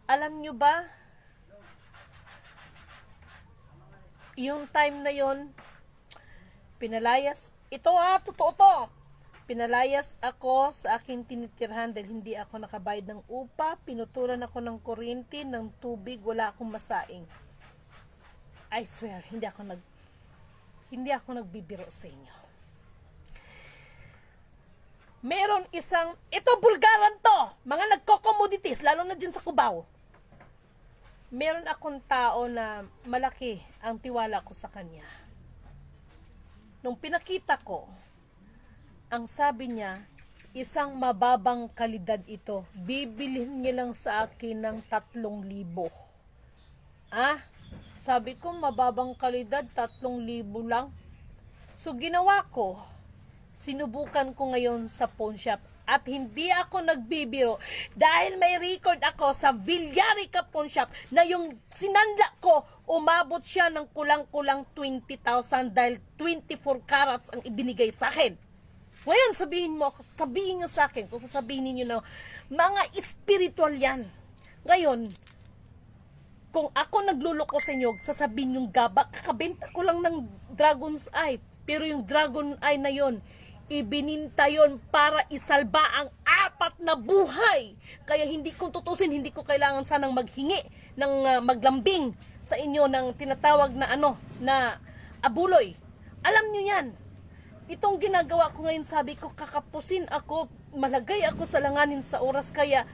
Alam nyo ba, yung time na yon, pinalayas, totoo to, pinalayas ako sa aking tinitirhan dahil hindi ako nakabayad ng upa, pinutulan ako ng kuryente, ng tubig, wala akong masaing. I swear, hindi ako nagbibiro sa inyo. Meron ito Bulgaran to, mga nagko-commodities, lalo na dyan sa Cubao. Meron akong tao na malaki ang tiwala ko sa kanya. Nung pinakita ko, ang sabi niya, isang mababang kalidad ito. Bibilhin niya lang sa akin ng 3,000. Sabi ko, mababang kalidad, 3,000 lang. So, ginawa ko, sinubukan ko ngayon sa pawn shop. At hindi ako nagbibiro dahil may record ako sa Villarica Pawn Shop na yung sinanla ko, umabot siya ng kulang-kulang 20,000 dahil 24 carats ang ibinigay sa akin. Ngayon, sabihin nyo sa akin, kung sasabihin niyo na, mga spiritual yan. Ngayon, kung ako nagluloko sa inyo, sasabihin yung gaba, kakabenta ko lang ng Dragon's Eye. Pero yung Dragon Eye na yon, ibininta yon para isalba ang 4 na buhay. Kaya hindi ko tutusin, hindi ko kailangan sanang maghingi ng maglambing sa inyo ng tinatawag na na abuloy. Alam nyo yan. Itong ginagawa ko ngayon, sabi ko, kakapusin ako, malagay ako sa langanin sa oras, kaya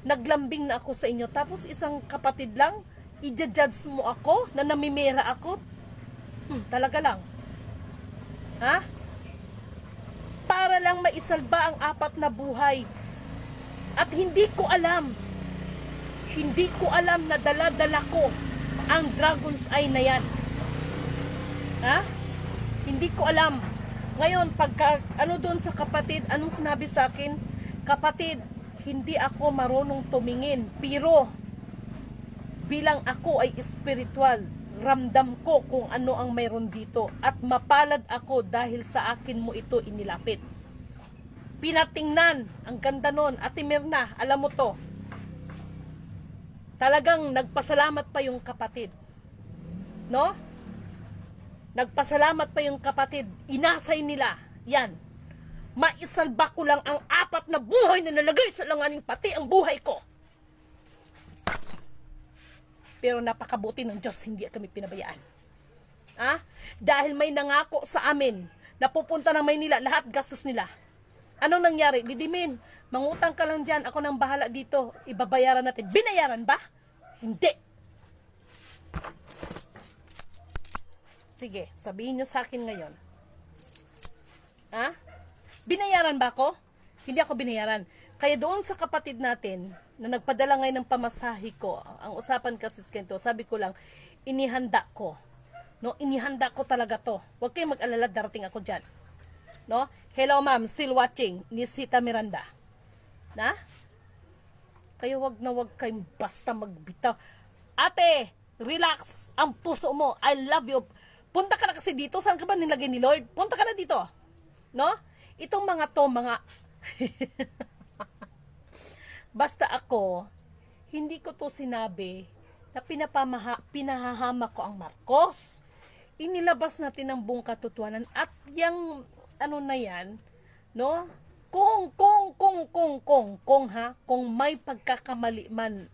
naglambing na ako sa inyo. Tapos isang kapatid lang, i-judge mo ako, na namimera ako. Talaga lang. Para lang maisalba ang 4 na buhay. At hindi ko alam na dala-dala ko ang Dragon's Eye na yan. Hindi ko alam. Ngayon, pagka, doon sa kapatid, anong sinabi sa akin? Kapatid, hindi ako marunong tumingin, pero bilang ako ay spiritual, ramdam ko kung ano ang mayroon dito at mapalad ako dahil sa akin mo ito inilapit. Pinatingnan, ang ganda nun. Ate Mirna, alam mo to, talagang nagpasalamat pa yung kapatid, no? Nagpasalamat pa yung kapatid, inasay nila yan, maisalba ko lang ang 4 na buhay na nalagay sa langanin, pati ang buhay ko. Pero napakabuti ng Diyos, hindi kami pinabayaan. Dahil may nangako sa amin na pupunta ng Maynila, lahat gastos nila. Anong nangyari? Didimin, mangutang ka lang dyan, ako nang bahala dito, ibabayaran natin. Binayaran ba? Hindi. Sige, sabihin nyo sa akin ngayon. Binayaran ba ako? Hindi ako binayaran. Kaya doon sa kapatid natin, na nagpadala ngayon ng pamasahe ko, ang usapan kasi ganito, sabi ko lang, inihanda ko. No, inihanda ko talaga to. Huwag kayong mag-alala, darating ako dyan. No? Hello ma'am, still watching, ni Sita Miranda. Kaya wag kayong basta magbitaw. Ate, relax ang puso mo. I love you. Punta ka na kasi dito. Saan ka ba nilagay ni Lord? Punta ka na dito. No? Itong mga basta ako, hindi ko to sinabi na pinahahama ko ang Marcos. Inilabas natin ang buong katotohanan at yung na yan, no? Kung may pagkakamali man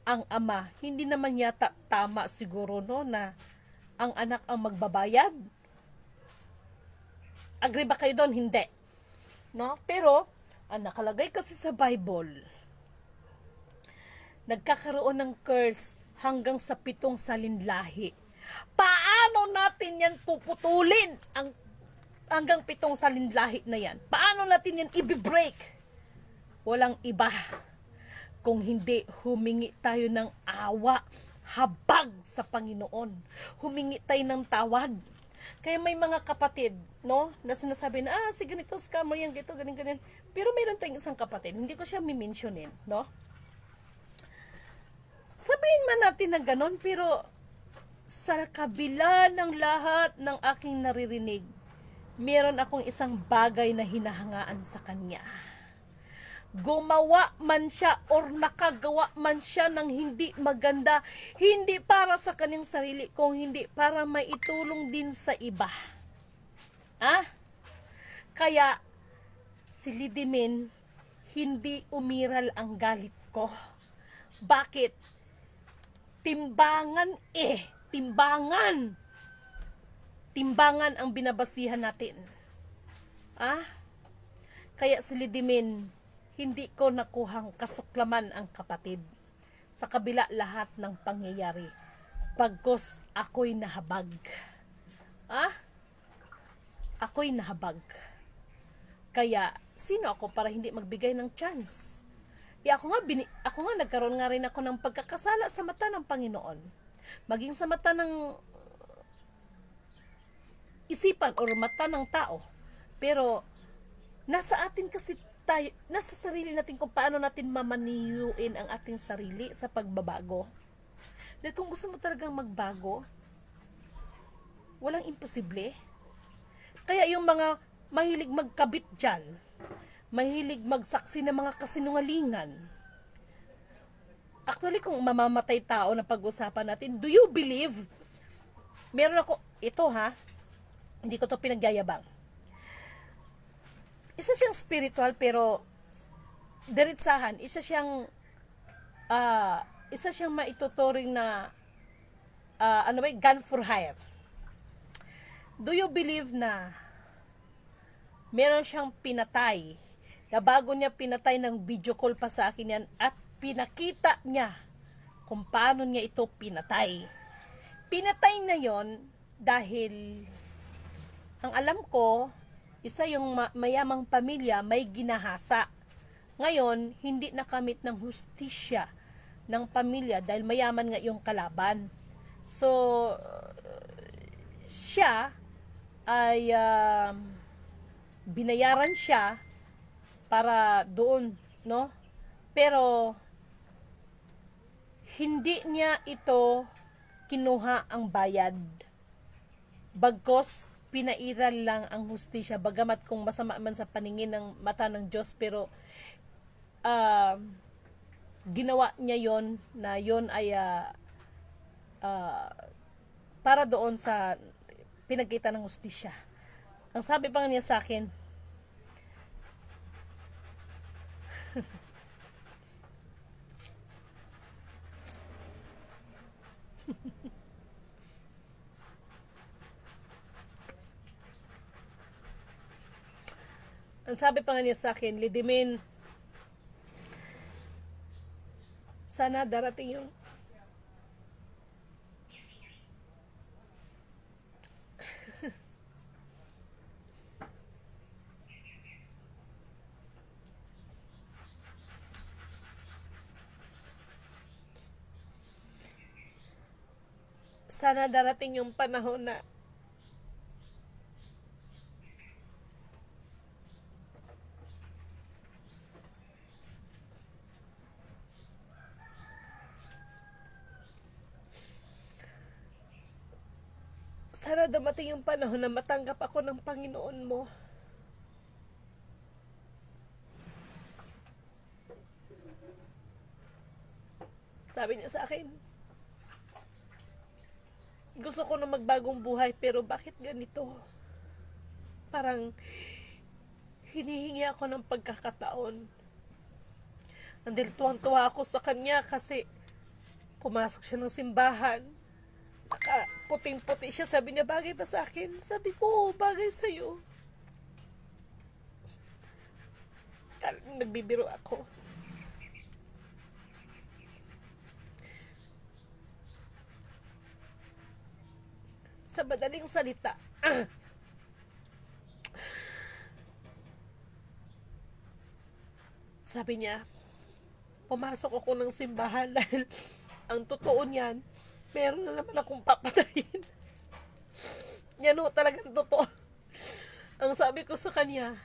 ang ama, hindi naman yata tama siguro, no, na ang anak ang magbabayad. Agree ba kayo doon? Hindi. No? Pero, ang nakalagay kasi sa Bible, nagkakaroon ng curse hanggang sa 7 salinlahi. Paano natin yan puputulin hanggang 7 salinlahi na yan? Paano natin yan i-break? Walang iba kung hindi humingi tayo ng awa, habag sa Panginoon. Humingi tayo ng tawad. Kaya may mga kapatid, no, na sinasabi na, si ganito, scammer yan, gito, ganyan. Pero mayroon tayong isang kapatid, hindi ko siya mimensionin, no? Sabihin man natin na ganon, pero sa kabila ng lahat ng aking naririnig, meron akong isang bagay na hinahangaan sa kanya. Gumawa man siya or nakagawa man siya ng hindi maganda, hindi para sa kanyang sarili, kung hindi para maitulong din sa iba. Kaya si Lidimin, hindi umiral ang galit ko. Bakit? Timbangan ang binabasihan natin. Kaya si Lidimin, hindi ko nakuhang kasuklaman ang kapatid sa kabila lahat ng pangyayari. Pagkos ako'y nahabag. ako'y nahabag. Kaya, sino ako para hindi magbigay ng chance? Ako nga nagkaroon nga rin ako ng pagkakasala sa mata ng Panginoon. Maging sa mata ng isipan o mata ng tao. Pero, nasa atin kasi tayo, nasa sarili natin kung paano natin mamaniyuin ang ating sarili sa pagbabago. Dahil kung gusto mo talagang magbago, walang imposible. Kaya yung mga mahilig magkabit dyan, mahilig magsaksi ng mga kasinungalingan. Actually, kung mamamatay tao na pag-usapan natin, do you believe? Meron ako, ito ha, hindi ko to pinagyayabang. Isa siyang spiritual pero diretsahan, isa siyang maituturing na gun for hire. Do you believe na meron siyang pinatay, na bago niya pinatay ng video call pa sa akin yan at pinakita niya kung paano niya ito pinatay. Pinatay na yon dahil ang alam ko, isa yung mayamang pamilya may ginahasa. Ngayon, hindi nakamit ng hustisya ng pamilya dahil mayaman nga yung kalaban. So, siya ay binayaran siya para doon, no? Pero, hindi niya ito kinuha ang bayad. Bagkos, pinairal lang ang hustisya, bagamat kung masama man sa paningin ng mata ng Diyos, pero ginawa niya yon na yon ay para doon sa pinagkita ng hustisya. Ang sabi pa niya sa akin, ang sabi pa niya sa akin, Lidimin, sana darating yung sana darating yung panahon na sana dumating yung panahon na matanggap ako ng Panginoon mo. Sabi niya sa akin, gusto ko na magbagong buhay, pero bakit ganito? Parang hinihingi ako ng pagkakataon. Andil tuwang-tuwa ako sa kanya kasi pumasok siya ng simbahan. Puting-puti siya. Sabi niya, bagay ba sa akin? Sabi ko, bagay sa'yo. Nagbibiro ako. Sa madaling salita, sabi niya, pumasok ako ng simbahan dahil ang totoo niyan, meron na naman akong papatayin. Yan o talagang totoo. Ang sabi ko sa kanya,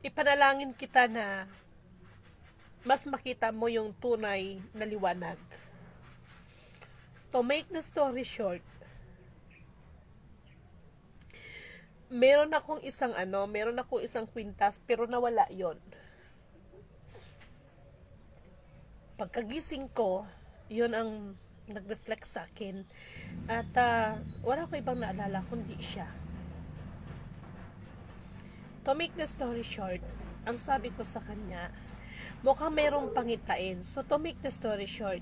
ipanalangin kita na mas makita mo yung tunay na liwanag. To make the story short, meron akong isang kwintas pero nawala yon. Pagkagising ko, yun ang nag-reflect sa akin. At wala ko ibang naalala kundi siya. To make the story short, ang sabi ko sa kanya, mukhang merong pangitain. So to make the story short,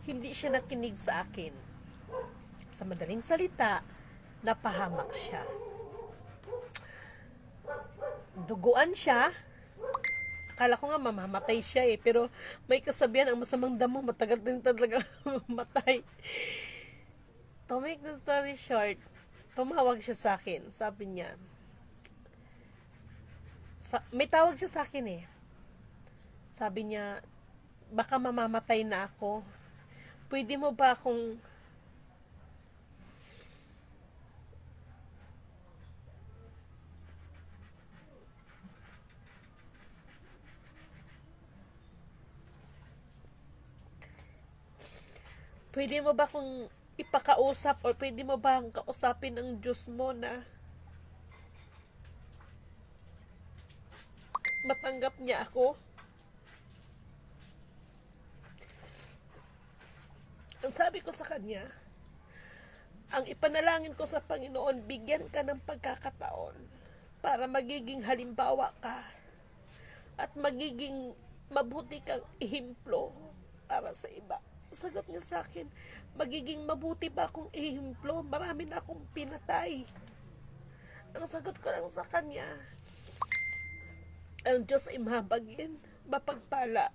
hindi siya nakinig sa akin. Sa madaling salita, napahamak siya. Duguan siya, Akala ko nga mamamatay siya eh. Pero may kasabihan, ang masamang damo, matagal din talaga mamatay. To make the story short, tumawag siya sa akin. Sabi niya, may tawag siya sa akin eh. Sabi niya, baka mamamatay na ako. Pwede mo ba akong pwede mo ba kung ipakausap or pwede mo ba kausapin ng Diyos mo na matanggap niya ako? Ang sabi ko sa kanya, ang ipanalangin ko sa Panginoon, bigyan ka ng pagkakataon para magiging halimbawa ka at magiging mabuti kang ihimplo para sa iba. Sagot niya sa akin, magiging mabuti ba akong ihimplo? Marami na akong pinatay. Ang sagot ko lang sa kanya, ang Diyos ay mahabagin, mapagpala.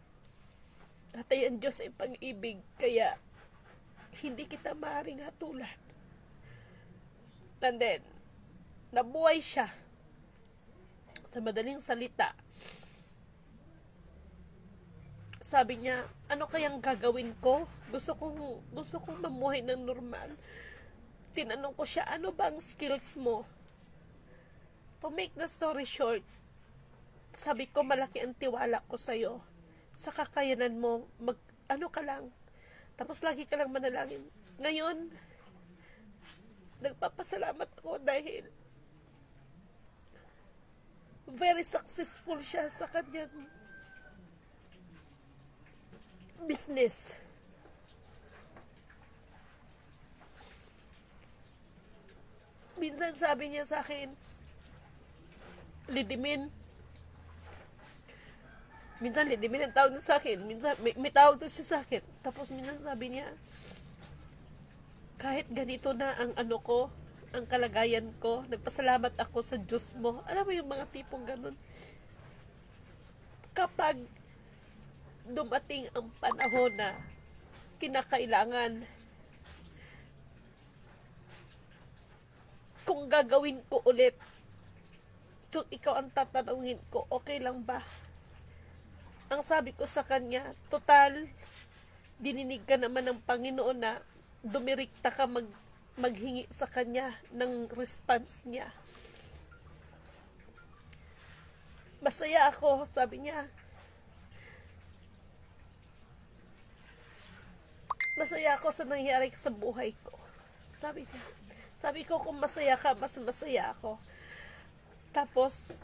At ay ang Diyos ay pag-ibig, kaya hindi kita maaaring hatulan. And then, nabuhay siya. Sa madaling salita, sabi niya, ano kayang gagawin ko? Gusto kong mamuhay ng normal. Tinanong ko siya, ano ba ang skills mo? To make the story short, sabi ko, malaki ang tiwala ko sa'yo. Sa kakayanan mo, ano ka lang. Tapos lagi ka lang manalangin. Ngayon, nagpapasalamat ako dahil very successful siya sa kanyang business. Minsan sabi niya sa akin, Lidimin. Minsan Lidimin ang tawag niya sa akin. Minsan may tawag to siya sa akin. Tapos minsan sabi niya, kahit ganito na ang ano ko, ang kalagayan ko, nagpasalamat ako sa Diyos mo. Alam mo yung mga tipong ganun. Kapag dumating ang panahon na kinakailangan, kung gagawin ko ulit, kung ikaw ang tatanungin ko, okay lang ba? Ang sabi ko sa kanya, total, dininig ka naman ng Panginoon na dumirikta ka maghingi sa kanya ng response niya. Masaya ako, sabi niya. Masaya ako sa nangyari sa buhay ko. Sabi niya. Sabi ko, kung masaya ka, mas masaya ako. Tapos,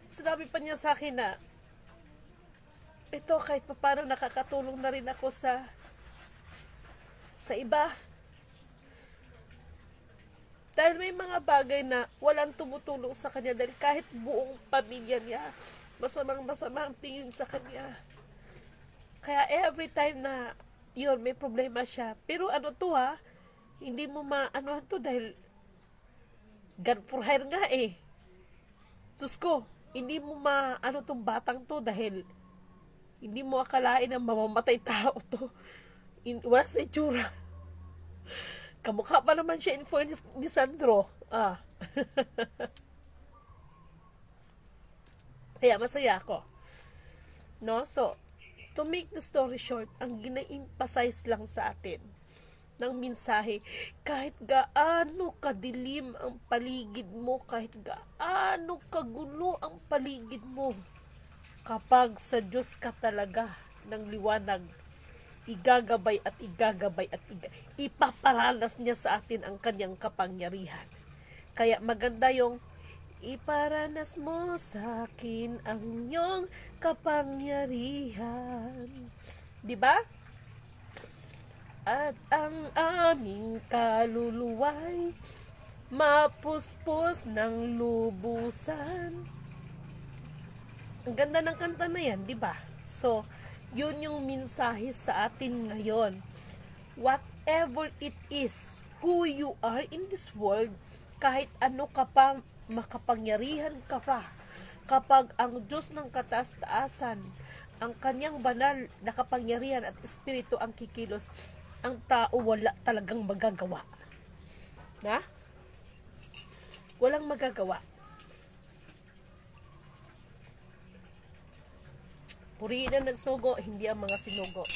sinabi pa niya sa akin na, ito kahit paano nakakatulong na rin ako sa iba. Dahil may mga bagay na walang tumutulong sa kanya dahil kahit buong pamilya niya, masama ang tingin sa kanya. Kaya every time na yun, may problema siya. Pero ano to hindi mo maano to dahil God for hire nga eh. Sus ko, hindi mo maano tong batang to dahil hindi mo akalain na mamamatay tao to. Wala sa itsura. Kamukha pa naman siya in fairness ni Sandro. Kaya masaya ako. No? So, to make the story short, ang gina-emphasize lang sa atin ng mensahe, kahit gaano kadilim ang paligid mo, kahit gaano kagulo ang paligid mo, kapag sa Diyos ka talaga ng liwanag, igagabay at ipaparanas niya sa atin ang kanyang kapangyarihan. Kaya maganda yung iparanas mo sa akin ang iyong kapangyarihan. Diba? At ang aming kaluluway mapuspos ng lubusan. Ang ganda ng kanta na yan, diba? So, yun yung mensahe sa atin ngayon. Whatever it is, who you are in this world, kahit ano ka pa, makapangyarihan ka pa, kapag ang Diyos ng kataas-taasan, ang kanyang banal na kapangyarihan at espiritu ang kikilos, ang tao wala talagang magagawa. Na? Walang magagawa. Purihin ang nagsugo, hindi ang mga sinugo.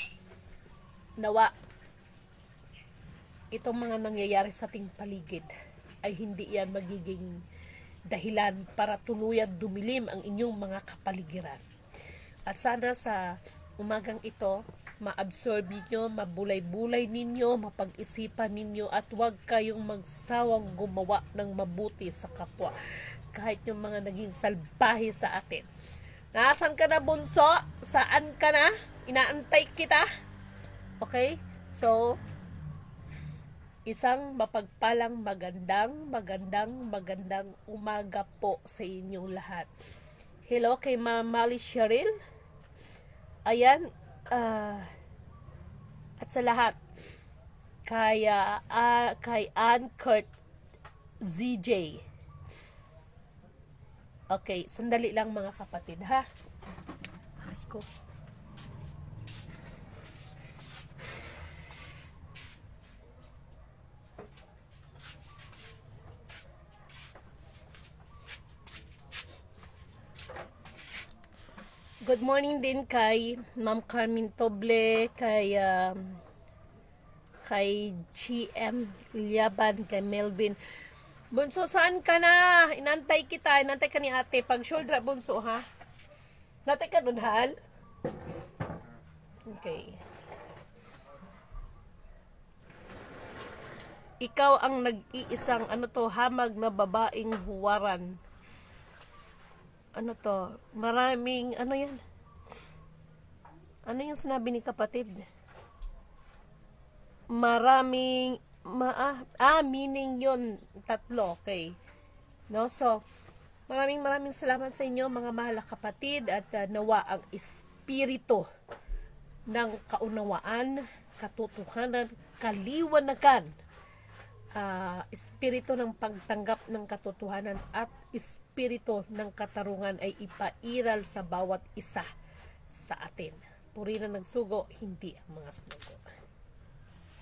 Nawa, itong mga nangyayari sa ating paligid ay hindi yan magiging dahilan para tuluyan dumilim ang inyong mga kapaligiran. At sana sa umagang ito, ma-absorb ninyo, mabulay-bulay ninyo, mapag-isipan ninyo, at huwag kayong magsawang gumawa ng mabuti sa kapwa. Kahit yung mga naging salbahe sa atin. Nasaan ka na, bunso? Saan ka na? Inaantay kita. Okay? So, isang mapagpalang magandang umaga po sa inyong lahat. Hello kay Ma'am Mali Cheryl. Ayan, at sa lahat, kay Ann Kurt ZJ. Okay, sandali lang mga kapatid, ha? Ay ko. Good morning din kay Ma'am Carmen Toble, kay GM Ilyaban, kay Melvin. Bunso, saan ka na? Inantay kita. Inantay ka ni ate. Pag shoulder, bunso, ha? Natay ka dun, hal? Okay. Ikaw ang nag-iisang, hamag na babaeng huwaran. Maraming, yan? Ano yung sinabi ni kapatid? Maraming, meaning yun, 3, okay. No, so, maraming salamat sa inyo, mga mahal na kapatid, at nawa ang espiritu ng kaunawaan, katotohanan, kaliwanagan, espiritu ng pagtanggap ng katotohanan at espiritu ng katarungan ay ipairal sa bawat isa sa atin. Puri na nagsugo, hindi ang mga sinugo.